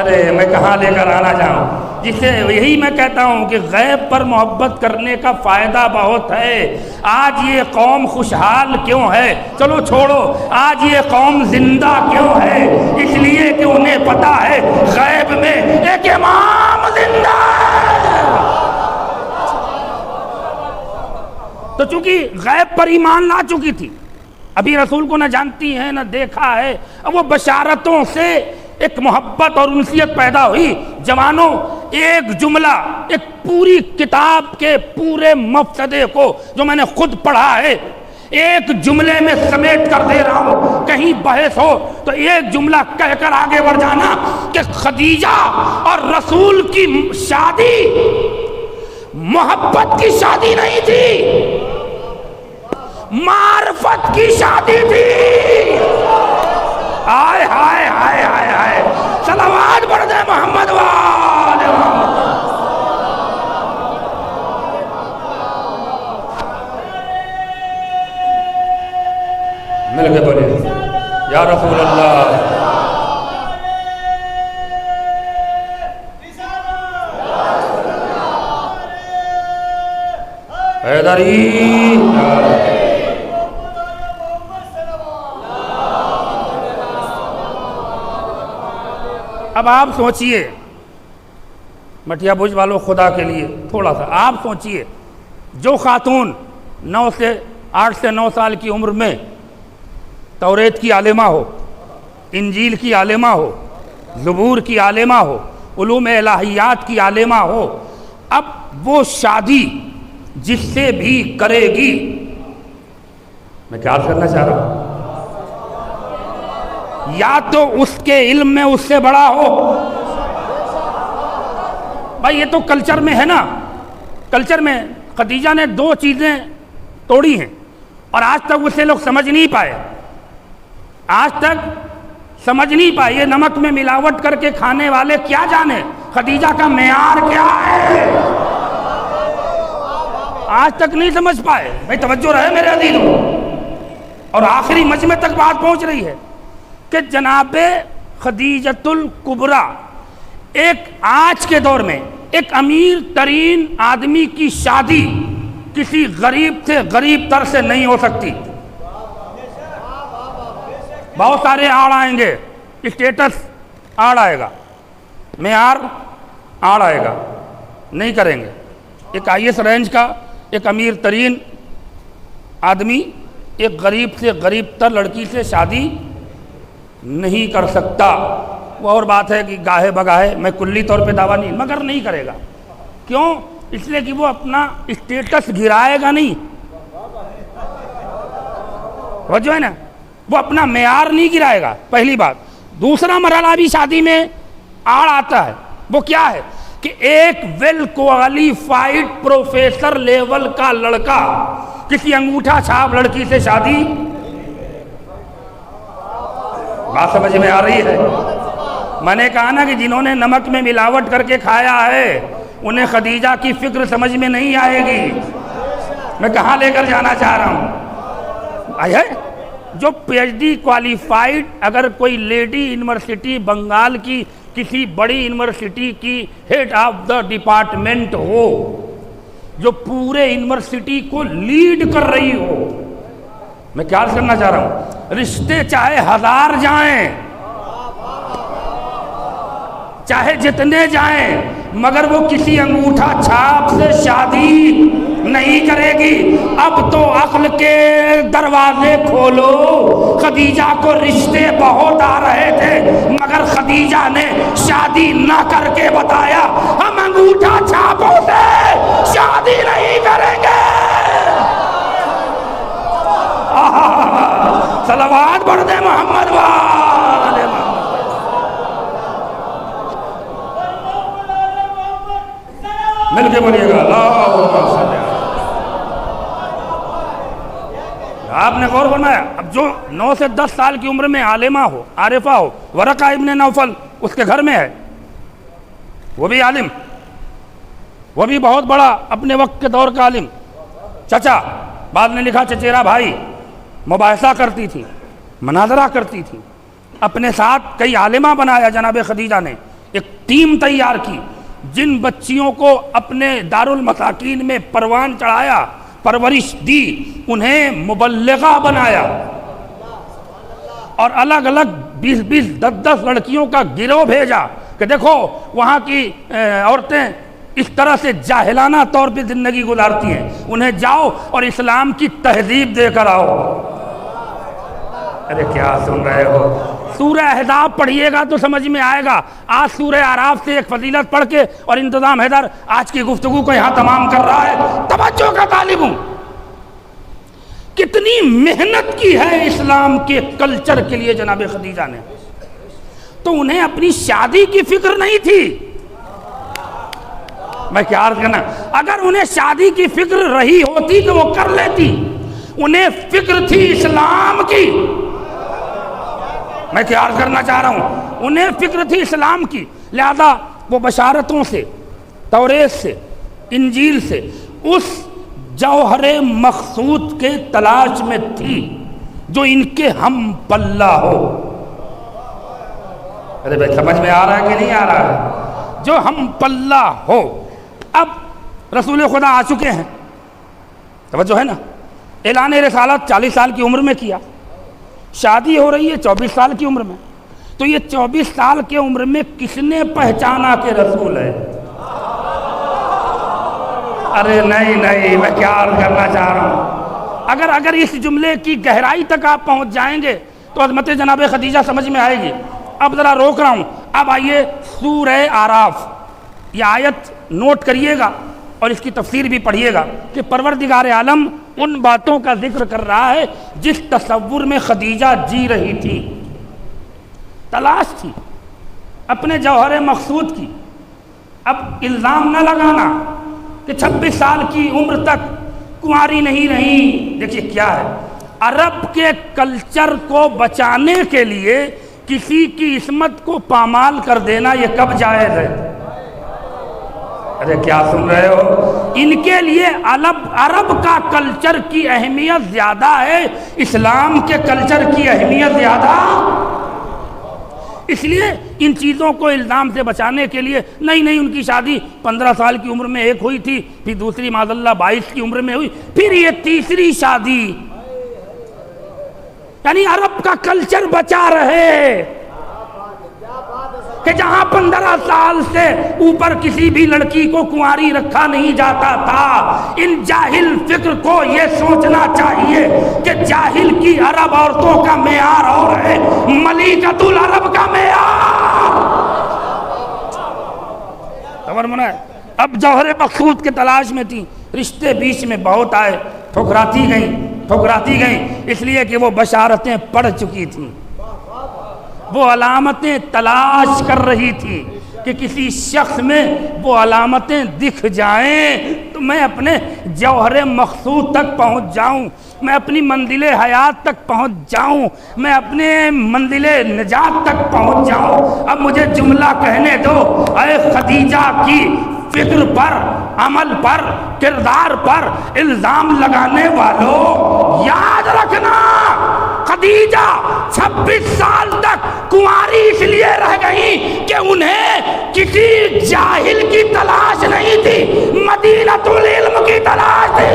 ارے میں کہاں لے کر آنا چاہوں، جسے یہی میں کہتا ہوں کہ غیب پر محبت کرنے کا فائدہ بہت ہے۔ آج یہ قوم خوشحال کیوں ہے؟ چلو چھوڑو، آج یہ قوم زندہ کیوں ہے؟ اس لیے کہ انہیں پتا ہے غیب میں ایک امام زندہ ہے۔ تو چونکہ غیب پر ایمان لا چکی تھی، ابھی رسول کو نہ جانتی ہیں نہ دیکھا ہے، اب وہ بشارتوں سے ایک محبت اور انسیت پیدا ہوئی۔ جوانوں، ایک جملہ، ایک پوری کتاب کے پورے مفسدے کو جو میں نے خود پڑھا ہے ایک جملے میں سمیٹ کر دے رہا ہوں، کہیں بحث ہو تو ایک جملہ کہہ کر آگے بڑھ جانا کہ خدیجہ اور رسول کی شادی محبت کی شادی نہیں تھی، معرفت کی شادی تھی۔ آئے ہائے ہائے ہائے ہائے، صلوات پڑھ دے محمد وآل محمد۔ مل کے بولے یا رسول اللہ۔ حیدری اب آپ سوچئے، مٹیا بھوج والوں، خدا کے لیے تھوڑا سا آپ سوچئے، جو خاتون 8 سے 9 سال کی عمر میں توریت کی عالمہ ہو، انجیل کی عالمہ ہو، زبور کی عالمہ ہو، علوم الہیات کی عالمہ ہو، اب وہ شادی جس سے بھی کرے گی، میں کیا کرنا چاہ رہا ہوں، یا تو اس کے علم میں اس سے بڑا ہو۔ بھائی یہ تو کلچر میں ہے نا، کلچر میں خدیجہ نے 2 چیزیں توڑی ہیں اور آج تک اسے لوگ سمجھ نہیں پائے، آج تک سمجھ نہیں پائے۔ یہ نمک میں ملاوٹ کر کے کھانے والے کیا جانے خدیجہ کا معیار کیا ہے، آج تک نہیں سمجھ پائے۔ بھائی توجہ رہے میرے عزیزوں، اور آخری مجمع تک بات پہنچ رہی ہے کہ جناب خدیجۃ الکبریٰ ایک آج کے دور میں ایک امیر ترین آدمی کی شادی کسی غریب سے غریب تر سے نہیں ہو سکتی. بہت سارے آڑ آئیں گے، اسٹیٹس آڑ آئے گا، معیار آڑ آئے گا، نہیں کریں گے. ایک آئی ایس رینج کا ایک امیر ترین آدمی ایک غریب سے غریب تر لڑکی سے شادی نہیں کر سکتا. وہ اور بات ہے کہ گاہے بگاہے میں کلی طور پہ دعویٰ نہیں، مگر نہیں کرے گا. کیوں؟ اس لیے کہ وہ اپنا اسٹیٹس گرائے گا نہیں. وہ جو ہے نا، وہ اپنا معیار نہیں گرائے گا، پہلی بات. دوسرا مرحلہ بھی شادی میں آڑ آتا ہے. وہ کیا ہے کہ ایک ویل کوالیفائڈ پروفیسر لیول کا لڑکا کسی انگوٹھا چھاپ لڑکی سے شادی. بات سمجھ میں آ رہی ہے؟ میں نے کہا نا کہ جنہوں نے نمک میں ملاوٹ کر کے کھایا ہے انہیں خدیجہ کی فکر سمجھ میں نہیں آئے گی. میں کہاں لے کر جانا چاہ رہا ہوں؟ آئے جو پی ایچ ڈی کوالیفائڈ اگر کوئی لیڈی یونیورسٹی بنگال کی کسی بڑی یونیورسٹی کی ہیڈ آف دا ڈپارٹمنٹ ہو، جو پورے یونیورسٹی کو لیڈ کر رہی ہو، میں کیا کرنا چاہ رہا ہوں، رشتے چاہے 1000 جائیں، چاہے جتنے جائیں، مگر وہ کسی انگوٹھا چھاپ سے شادی نہیں کرے گی. اب تو عقل کے دروازے کھولو. خدیجہ کو رشتے بہت آ رہے تھے مگر خدیجہ نے شادی نہ کر کے بتایا ہم انگوٹھا چھاپوں سے شادی نہیں کریں گے. صلوات پڑھ دے محمد والے محمد. مل کے بولیے گا اللہم صلی. آپ نے غور فرمایا؟ اب جو 9 سے 10 سال کی عمر میں عالمہ ہو، عارفہ ہو، ورقہ ابن نوفل اس کے گھر میں ہے، وہ بھی عالم، وہ بھی بہت بڑا اپنے وقت کے دور کا عالم، چچا. بعد نے لکھا چچیرا بھائی. مباحثہ کرتی تھی، مناظرہ کرتی تھی، اپنے ساتھ کئی عالمہ بنایا جناب خدیجہ نے. ایک ٹیم تیار کی، جن بچیوں کو اپنے دارالمساکین میں پروان چڑھایا، پرورش دی، انہیں مبلغہ بنایا، اور الگ الگ 20 10 لڑکیوں کا گروہ بھیجا کہ دیکھو وہاں کی عورتیں اس طرح سے جاہلانہ طور پہ زندگی گزارتی ہیں، انہیں جاؤ اور اسلام کی تہذیب دے کر آؤ. ارے کیا سن رہے ہو؟ سورہ احزاب پڑھیے گا تو سمجھ میں آئے گا. آج سورہ اعراف سے ایک فضیلت پڑھ کے، اور انتظام حیدر آج کی گفتگو کو یہاں تمام کر رہا ہے، توجہ کا طالب ہوں. کتنی محنت کی ہے اسلام کے کلچر کے لیے جناب خدیجہ نے. تو انہیں اپنی شادی کی فکر نہیں تھی. میں کیا عرض کرنا، اگر انہیں شادی کی فکر رہی ہوتی تو وہ کر لیتی. انہیں فکر تھی اسلام کی. میں کیا عرض کرنا چاہ رہا ہوں، انہیں فکر تھی اسلام کی. لہذا وہ بشارتوں سے، توریت سے، انجیل سے اس جوہر مقصود کے تلاش میں تھی جو ان کے ہم پلہ ہو. ارے بھائی سمجھ میں آ رہا ہے کہ نہیں آ رہا ہے؟ جو ہم پلہ ہو. اب رسول خدا آ چکے ہیں، توجہ ہے نا. اعلان رسالت 40 سال کی عمر میں کیا، شادی ہو رہی ہے 24 سال کی عمر میں. تو یہ 24 سال کی عمر میں کس نے پہچانا کہ رسول ہے؟ ارے نہیں، میں کیا عرض کرنا چاہ رہا ہوں، اگر اس جملے کی گہرائی تک آپ پہنچ جائیں گے تو عظمت جناب خدیجہ سمجھ میں آئے گی. اب ذرا روک رہا ہوں. اب آئیے سورہ اعراف، یہ آیت نوٹ کریے گا اور اس کی تفسیر بھی پڑھیے گا کہ پروردگار عالم ان باتوں کا ذکر کر رہا ہے جس تصور میں خدیجہ جی رہی تھی. تلاش تھی اپنے جوہر مقصود کی. اب الزام نہ لگانا کہ 26 سال کی عمر تک کنواری نہیں رہی. دیکھیے کیا ہے، عرب کے کلچر کو بچانے کے لیے کسی کی عصمت کو پامال کر دینا یہ کب جائز ہے؟ ارے کیا سن رہے ہو؟ ان کے لیے عرب کا کلچر کی اہمیت زیادہ ہے، اسلام کے کلچر کی اہمیت زیادہ۔ اس لیے ان چیزوں کو الزام سے بچانے کے لیے نہیں ان کی شادی 15 سال کی عمر میں ایک ہوئی تھی، پھر دوسری معاذ اللہ 22 کی عمر میں ہوئی، پھر یہ تیسری شادی، یعنی عرب کا کلچر بچا رہے کہ جہاں 15 سال سے اوپر کسی بھی لڑکی کو کنواری رکھا نہیں جاتا تھا۔ ان جاہل فکر کو یہ سوچنا چاہیے کہ جاہل کی عرب عورتوں کا معیار اور ہے ملکۃ العرب کا معیار۔ ہے اب جوہر مقصود کے تلاش میں تھی، رشتے بیچ میں بہت آئے، ٹھکراتی گئیں اس لیے کہ وہ بشارتیں پڑھ چکی تھیں، وہ علامتیں تلاش کر رہی تھی کہ کسی شخص میں وہ علامتیں دکھ جائیں تو میں اپنے جوہر مقصود تک پہنچ جاؤں، میں اپنی منزل حیات تک پہنچ جاؤں، میں اپنے منزل نجات تک پہنچ جاؤں۔ اب مجھے جملہ کہنے دو، اے خدیجہ کی فکر پر، عمل پر، کردار پر الزام لگانے والوں، یاد رکھنا خدیجہ 26 سال تک کنواری اس لیے رہ گئی کہ انہیں کسی جاہل کی تلاش نہیں تھی، مدینۃ العلم کی تلاش تھی۔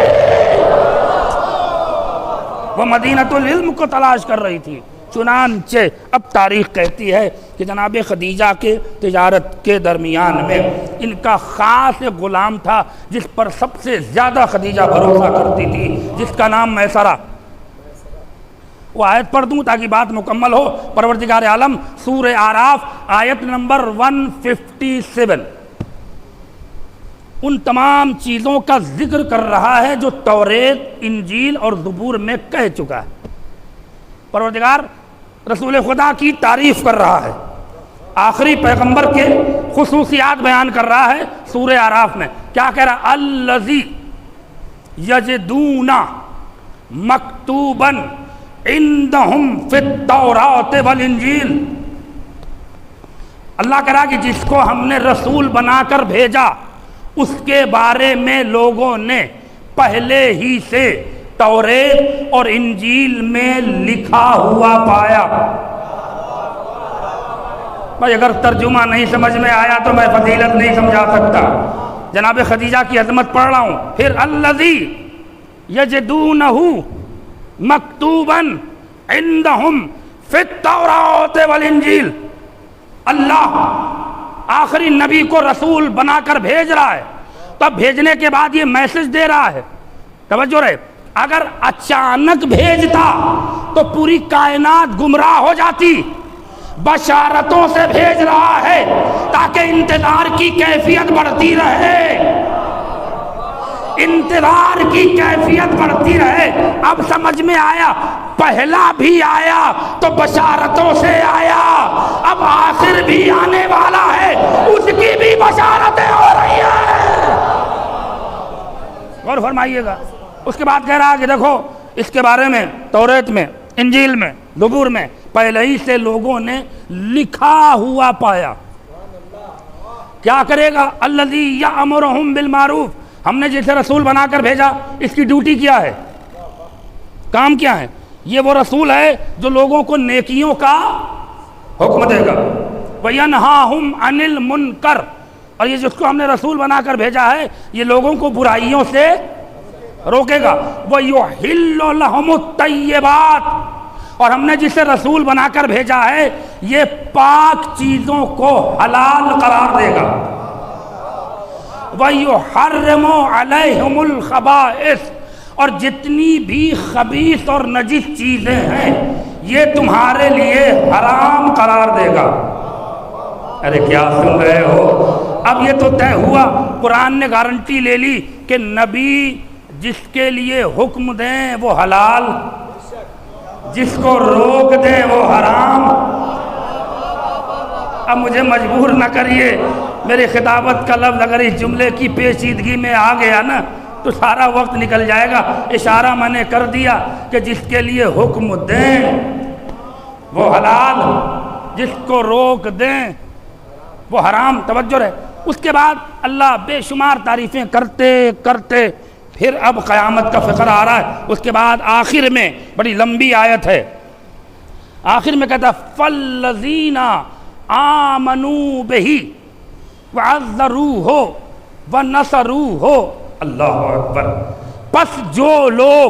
وہ مدینۃ العلم کو تلاش کر رہی تھی۔ چنانچہ اب تاریخ کہتی ہے کہ جناب خدیجہ کے تجارت کے درمیان میں ان کا خاص غلام تھا جس پر سب سے زیادہ خدیجہ بھروسہ کرتی تھی، جس کا نام میسرہ۔ وہ آیت پڑھ دوں تاکہ بات مکمل ہو۔ پروردگار عالم سورہ اعراف آیت نمبر 157 ان تمام چیزوں کا ذکر کر رہا ہے جو توریت، انجیل اور زبور میں کہہ چکا ہے۔ پروردگار رسول خدا کی تعریف کر رہا ہے، آخری پیغمبر کے خصوصیات بیان کر رہا ہے سورہ اعراف میں۔ کیا کہہ رہا؟ الذی یجدون مکتوبا عندہم فی التوراۃ والانجیل۔ اللہ کہہ رہا کہ جس کو ہم نے رسول بنا کر بھیجا اس کے بارے میں لوگوں نے پہلے ہی سے توریت اور انجیل میں لکھا ہوا پایا۔ بھائی اگر ترجمہ نہیں سمجھ میں آیا تو میں فضیلت نہیں سمجھا سکتا۔ جناب خدیجہ کی عظمت پڑھ رہا ہوں۔ پھر الذی یجدونہ مکتوبا عندہم فی التوراۃ والانجیل۔ اللہ آخری نبی کو رسول بنا کر بھیج رہا ہے، تب بھیجنے کے بعد یہ میسج دے رہا ہے، توجہ رہے، اگر اچانک بھیجتا تو پوری کائنات گمراہ ہو جاتی۔ بشارتوں سے بھیج رہا ہے تاکہ انتظار کی کیفیت بڑھتی رہے، انتظار کی کیفیت بڑھتی رہے۔ اب سمجھ میں آیا، پہلا بھی آیا تو بشارتوں سے آیا، اب آخر بھی آنے والا ہے، اس کی بھی بشارتیں ہو رہی ہیں۔ غور فرمائیے گا۔ اس کے بعد کہہ رہا ہے کہ دیکھو اس کے بارے میں توریت میں، انجیل میں، زبور میں پہلے ہی سے لوگوں نے لکھا ہوا پایا۔ کیا کرے گا؟ الذی یأمرہم بالمعروف۔ ہم نے جسے رسول بنا کر بھیجا اس کی ڈیوٹی کیا ہے، کام کیا ہے؟ یہ وہ رسول ہے جو لوگوں کو نیکیوں کا حکم دے گا۔ وَيَنْهَاهُمْ عَنِ الْمُنْكَرِ، اور یہ جس کو ہم نے رسول بنا کر بھیجا ہے یہ لوگوں کو برائیوں سے روکے گا۔ وَيُحِلُّ لَهُمُ الطَّيِّبَاتِ، اور ہم نے جسے رسول بنا کر بھیجا ہے یہ پاک چیزوں کو حلال قرار دے گا۔ وَيُحَرِّمُ عَلَيْهِمُ الْخَبَائِثَ، اور جتنی بھی خبیث اور نجس چیزیں ہیں یہ تمہارے لیے حرام قرار دے گا۔ ارے کیا سن رہے ہو؟ اب یہ تو طے ہوا، قرآن نے گارنٹی لے لی کہ نبی جس کے لیے حکم دیں وہ حلال، جس کو روک دیں وہ حرام۔ اب مجھے مجبور نہ کریے، میری خطابت کا لفظ اگر اس جملے کی پیچیدگی میں آ گیا نا تو سارا وقت نکل جائے گا۔ اشارہ میں نے کر دیا کہ جس کے لیے حکم دیں وہ حلال، جس کو روک دیں وہ حرام۔ توجہ ہے، اس کے بعد اللہ بے شمار تعریفیں کرتے کرتے پھر اب قیامت کا فقرہ آ رہا ہے. اس کے بعد آخر میں بڑی لمبی آیت ہے, آخر میں کہتا ہے فَالَّذِينَ آمَنُوا بِهِ وَعَزَّرُوهُ وَنَصَرُوهُ. اللہ اکبر. پس جو لوگ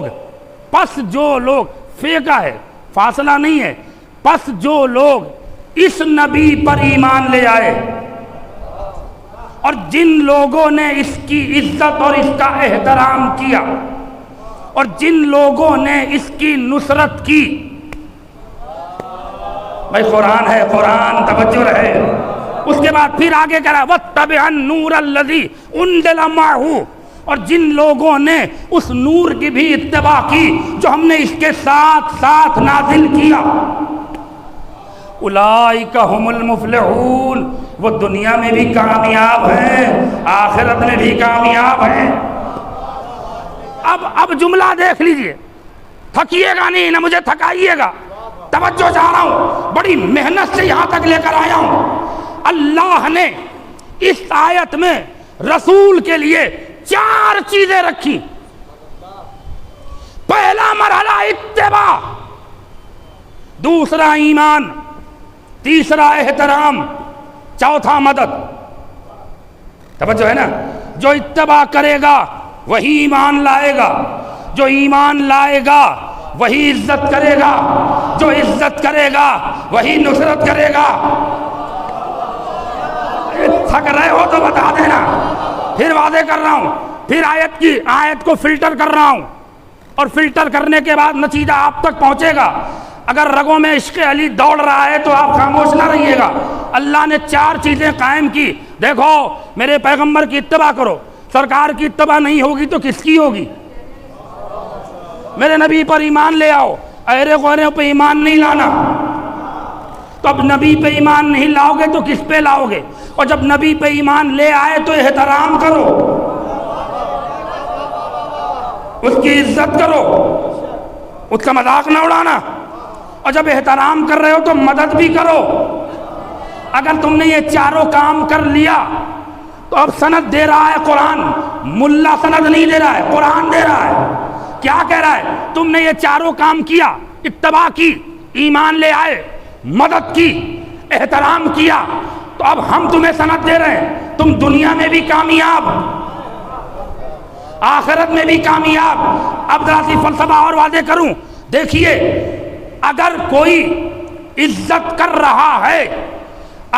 فیکا ہے, فاصلہ نہیں ہے, پس جو لوگ اس نبی پر ایمان لے آئے اور جن لوگوں نے اس کی عزت اور اس کا احترام کیا اور جن لوگوں نے اس کی نصرت کی. بھائی قرآن ہے, قرآن, توجہ رہے. اس کے بعد پھر آگے کہہ رہا وَاتَّبِعَ النُّورَ الَّذِي أُنزِلَ مَعَهُ, اور جن لوگوں نے اس نور کی بھی اتباع کی جو ہم نے اس کے ساتھ ساتھ نازل کیا. اولئک هم المفلحون, وہ دنیا میں بھی کامیاب ہیں, آخرت میں بھی کامیاب ہیں. اب جملہ دیکھ لیجئے, تھکیے گا نہیں, نہ مجھے تھکائیے گا, توجہ چاہ رہا ہوں, بڑی محنت سے یہاں تک لے کر آیا ہوں. اللہ نے اس آیت میں رسول کے لیے 4 چیزیں رکھی. پہلا مرحلہ اتباع, دوسرا ایمان, تیسرا احترام, چوتھا مدد. توجہ ہے نا, جو اتباع کرے گا وہی ایمان لائے گا, جو ایمان لائے گا وہی عزت کرے گا, جو عزت کرے گا وہی نصرت کرے گا. تھک رہے ہو تو بتا دینا, پھر واضح کر رہا ہوں, پھر آیت کو فلٹر کر رہا ہوں, اور فلٹر کرنے کے بعد نتیجہ آپ تک پہنچے گا. اگر رگوں میں عشق علی دوڑ رہا ہے تو آپ خاموش نہ رہیے گا. اللہ نے 4 چیزیں قائم کی. دیکھو, میرے پیغمبر کی اتباع کرو, سرکار کی اتباع نہیں ہوگی تو کس کی ہوگی؟ میرے نبی پر ایمان لے آؤ, ایرے غیروں پہ ایمان نہیں لانا. تو اب نبی پہ ایمان نہیں لاؤ گے تو کس پہ لاؤ گے؟ اور جب نبی پہ ایمان لے آئے تو احترام کرو, اس کی عزت کرو, اس کا مذاق نہ اڑانا. اور جب احترام کر رہے ہو تو مدد بھی کرو. اگر تم نے یہ 4 کام کر لیا تو اب سند دے رہا ہے قرآن, ملا سند نہیں دے رہا ہے, قرآن دے رہا ہے. کیا کہہ رہا ہے؟ تم نے یہ 4 کام کیا, اتباع کی, ایمان لے آئے, مدد کی, احترام کیا, تو اب ہم تمہیں سند دے رہے ہیں, تم دنیا میں بھی کامیاب, آخرت میں بھی کامیاب. اب ذرا سی فلسفہ اور واضح کروں. دیکھیے, اگر کوئی عزت کر رہا ہے,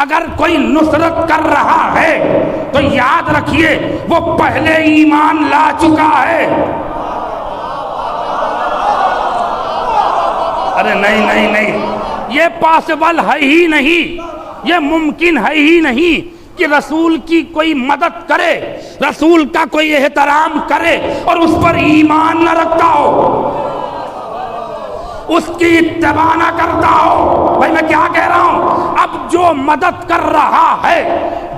اگر کوئی نصرت کر رہا ہے, تو یاد رکھیے وہ پہلے ایمان لا چکا ہے. ارے نہیں, یہ پاسبل ہے ہی نہیں, یہ ممکن ہے ہی نہیں کہ رسول کی کوئی مدد کرے, رسول کا کوئی احترام کرے اور اس پر ایمان نہ رکھتا ہو, اس کی اتباع نہ کرتا ہو. بھائی میں کیا کہہ رہا ہوں؟ اب جو مدد کر رہا ہے,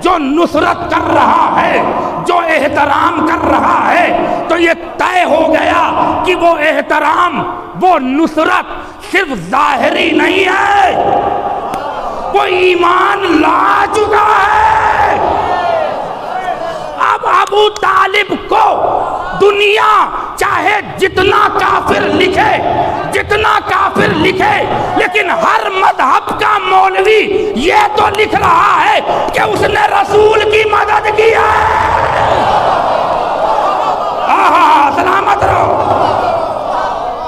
جو نصرت کر رہا ہے, جو احترام کر رہا ہے, تو یہ طے ہو گیا کہ وہ احترام, وہ نصرت صرف ظاہری نہیں ہے, وہ ایمان لا چکا ہے. اب ابو طالب کو دنیا چاہے جتنا کافر لکھے, لیکن ہر مذہب کا مولوی یہ تو لکھ رہا ہے کہ اس نے رسول کی مدد کی ہے. سلامت رہو.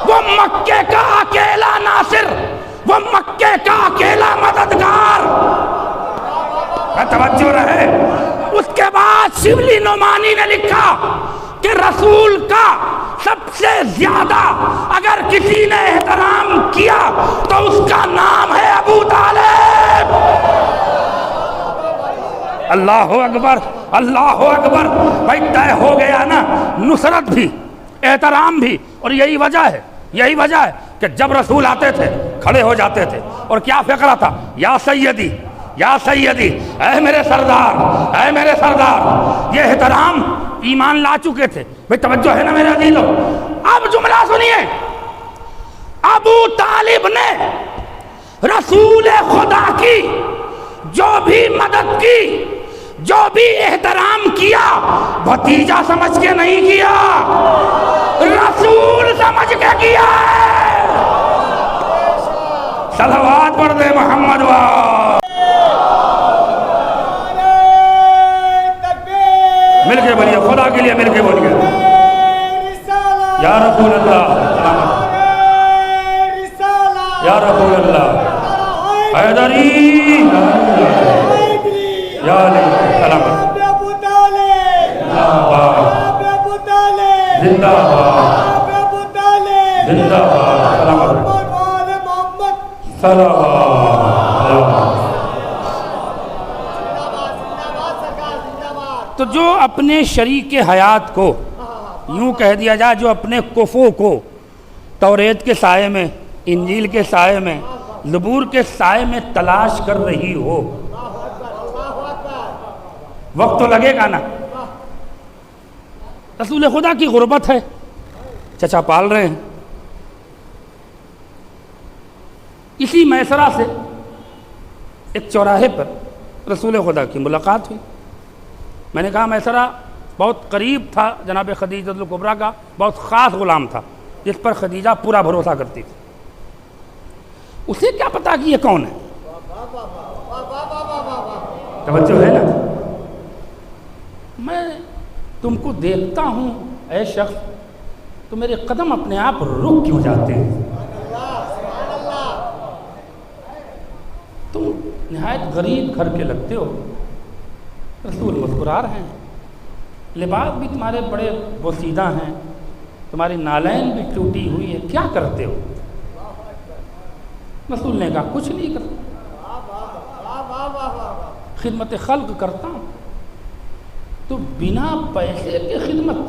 وہ مکے کا اکیلا ناصر, وہ مکے کا اکیلا مددگار. توجہ رہے. اس کے بعد شبلی نعمانی نے لکھا کہ رسول کا سب سے زیادہ اگر کسی نے احترام کیا تو اس کا نام ہے ابو طالب. اللہ اکبر, اللہ اکبر. بھائی طے ہو گیا نا, نصرت بھی, احترام بھی. اور یہی وجہ ہے کہ جب رسول آتے تھے کھڑے ہو جاتے تھے, اور کیا فقرہ تھا, یا سیدی, یا سیدی, اے میرے سردار, اے میرے سردار. یہ احترام ایمان لا چکے تھے. بھئی توجہ ہے نا میرے عزیزو. اب جملہ سنیے, ابو طالب نے رسول خدا کی جو بھی مدد کی, جو بھی احترام کیا بھتیجا سمجھ کے نہیں کیا، رسول سمجھ کے کیا ہے۔ صلوات پڑھ دے محمد مل کے بولیے، خدا کے لیے مل کے بولیے، یا رسول اللہ، یا رسول اللہ، حیدری یا علی سلام، زندہ باد، زندہ باد، سلام، تو جو اپنے شریک حیات کو یوں کہہ دیا جائے، جو اپنے کفو کو توریت کے سائے میں، انجیل کے سائے میں، زبور کے سائے میں تلاش کر رہی ہو، وقت تو لگے گا نا۔ رسول خدا کی غربت ہے، چچا پال رہے ہیں۔ اسی میسرہ سے ایک چوراہے پر رسول خدا کی ملاقات ہوئی۔ میں نے کہا میسرہ بہت قریب تھا جناب خدیجہ الکبریٰ کا، بہت خاص غلام تھا جس پر خدیجہ پورا بھروسہ کرتی تھی۔ اسے کیا پتا کہ یہ کون ہے؟ توجہ ہے نا؟ میں تم کو دیکھتا ہوں اے شخص تو میرے قدم اپنے آپ رک کیوں جاتے ہیں؟ تم نہایت غریب گھر کے لگتے ہو۔ رسول مسکرا رہے ہیں، لباس بھی تمہارے بڑے بوسیدہ ہیں، تمہاری نالین بھی ٹوٹی ہوئی ہے، کیا کرتے ہو؟ رسول نے کہا کچھ نہیں کرتا، خدمت خلق کرتا ہوں۔ تو بنا پیسے کے خدمت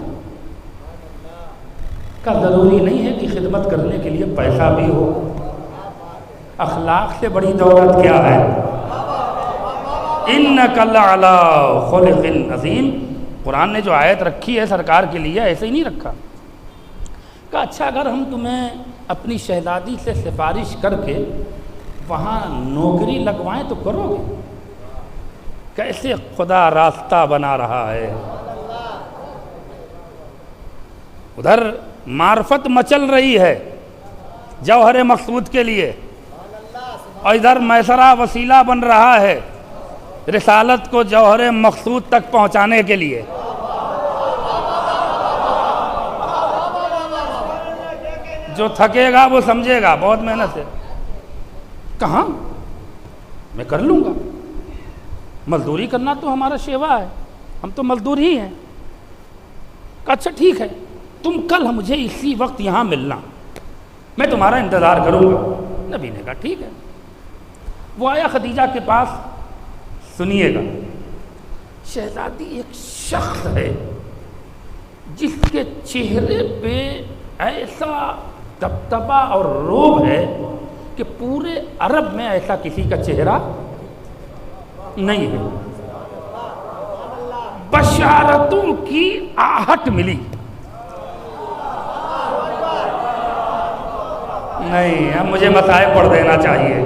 کا ضروری نہیں ہے کہ خدمت کرنے کے لیے پیسہ بھی ہو۔ اخلاق سے بڑی دولت کیا ہے؟ اِنَّكَ لَعَلَىٰ خُلُقٍ عَظِيمٍ۔ قرآن نے جو آیت رکھی ہے سرکار کے لیے ایسے ہی نہیں رکھا۔ کہا اچھا اگر ہم تمہیں اپنی شہزادی سے سفارش کر کے وہاں نوکری لگوائیں تو کرو گے؟ کیسے خدا راستہ بنا رہا ہے۔ ادھر معرفت مچل رہی ہے جوہر مقصود کے لیے، اور ادھر میسرہ وسیلہ بن رہا ہے رسالت کو جوہر مقصود تک پہنچانے کے لیے۔ جو تھکے گا وہ سمجھے گا بہت محنت ہے۔ کہاں میں کر لوں گا، مزدوری کرنا تو ہمارا شیوا ہے، ہم تو مزدور ہی ہیں۔ کہا اچھا ٹھیک ہے، تم کل مجھے اسی وقت یہاں ملنا، میں تمہارا انتظار کروں گا۔ نبی نے کہا ٹھیک ہے۔ وہ آیا خدیجہ کے پاس۔ سنیے گا، شہزادی ایک شخص ہے جس کے چہرے پہ ایسا دبدبا اور روب ہے کہ پورے عرب میں ایسا کسی کا چہرہ نہیں ہے۔ بشارتوں کی آہٹ ملی۔ نہیں، اب مجھے مسائل پڑھ دینا چاہیے۔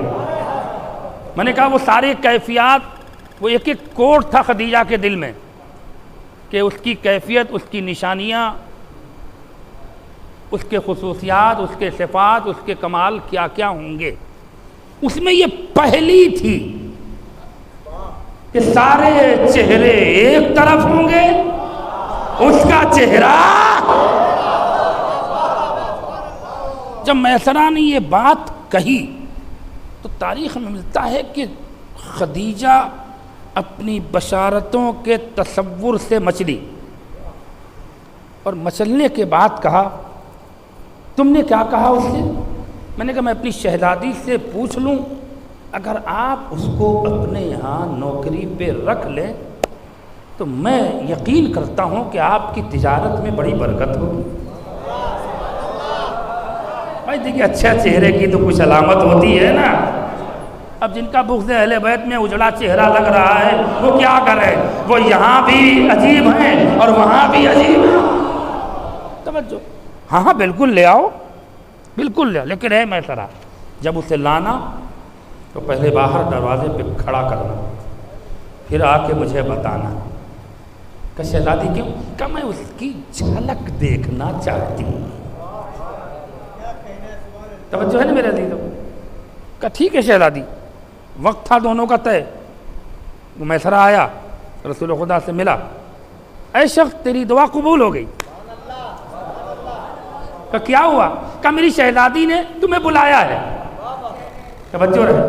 میں نے کہا وہ ساری کیفیات، وہ ایک ایک کوڈ تھا خدیجہ کے دل میں کہ اس کی کیفیت، اس کی نشانیاں، اس کے خصوصیات، اس کے صفات، اس کے کمال کیا کیا ہوں گے۔ اس میں یہ پہلی تھی کہ سارے چہرے ایک طرف ہوں گے، اس کا چہرہ۔ جب میسرہ نے یہ بات کہی تو تاریخ میں ملتا ہے کہ خدیجہ اپنی بشارتوں کے تصور سے مچلی، اور مچلنے کے بعد کہا تم نے کیا کہا اس سے؟ میں نے کہا میں اپنی شہزادی سے پوچھ لوں، اگر آپ اس کو اپنے یہاں نوکری پہ رکھ لیں تو میں یقین کرتا ہوں کہ آپ کی تجارت میں بڑی برکت ہوگی۔ بھائی دیکھیں اچھے چہرے کی تو کچھ علامت ہوتی ہے نا۔ اب جن کا بغض اہل بیت میں اجڑا چہرہ لگ رہا ہے وہ کیا کرے؟ وہ یہاں بھی عجیب ہیں اور وہاں بھی عجیب ہیں۔ توجہ، ہاں بالکل لے آؤ، بالکل لے آؤ، لیکن ہے میسرہ جب اسے لانا تو پہلے باہر دروازے پہ کھڑا کرنا، پھر آ کے مجھے بتانا۔ کہ شہزادی کیوں؟ کہ میں اس کی جھلک دیکھنا چاہتی ہوں۔ توجہ ہے نا میرے عزیزو؟ کہ ٹھیک ہے شہزادی۔ وقت تھا دونوں کا طے، وہ میسرہ آیا، رسول خدا سے ملا، اے شخص تیری دعا قبول ہو گئی۔ کہ کیا ہوا؟ کہ میری شہزادی نے تمہیں بلایا ہے۔ توجہ رہے،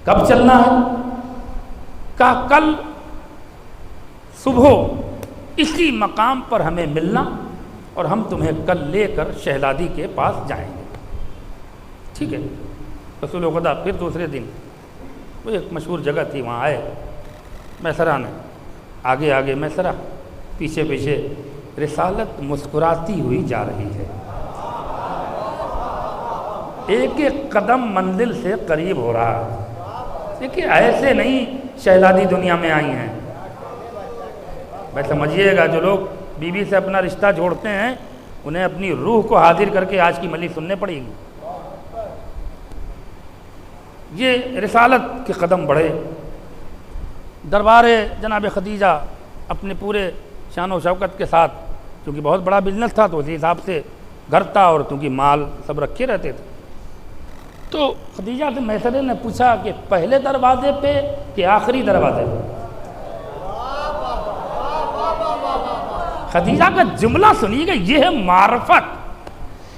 کب چلنا ہے؟ کہ کل صبح اسی مقام پر ہمیں ملنا اور ہم تمہیں کل لے کر شہزادی کے پاس جائیں گے۔ ٹھیک ہے۔ رسول خدا پھر دوسرے دن وہ ایک مشہور جگہ تھی، وہاں آئے، میسرہ نے آگے آگے میسرہ، پیچھے پیچھے رسالت مسکراتی ہوئی جا رہی ہے، ایک ایک قدم منزل سے قریب ہو رہا ہے۔ دیکھیے ایسے نہیں شہزادی دنیا میں آئی ہیں۔ میں سمجھیے گا جو لوگ بیوی سے اپنا رشتہ جوڑتے ہیں انہیں اپنی روح کو حاضر کر کے آج کی مجلس سننے پڑے گی۔ یہ رسالت کے قدم بڑھے، دربار جناب خدیجہ اپنے پورے شان و شوکت کے ساتھ، چونکہ بہت بڑا بزنس تھا تو اسی حساب سے گھر تھا اور چونکہ مال سب رکھے رہتے تھے، تو خدیجہ سے میسرے نے پوچھا کہ پہلے دروازے پہ کہ آخری دروازے پہ؟ خدیجہ کا جملہ سنیے گا، یہ ہے معرفت۔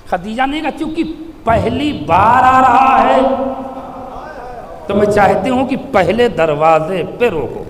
خدیجہ نے کہا چونکہ پہلی بار آ رہا ہے تو میں چاہتی ہوں کہ پہلے دروازے پہ روکو۔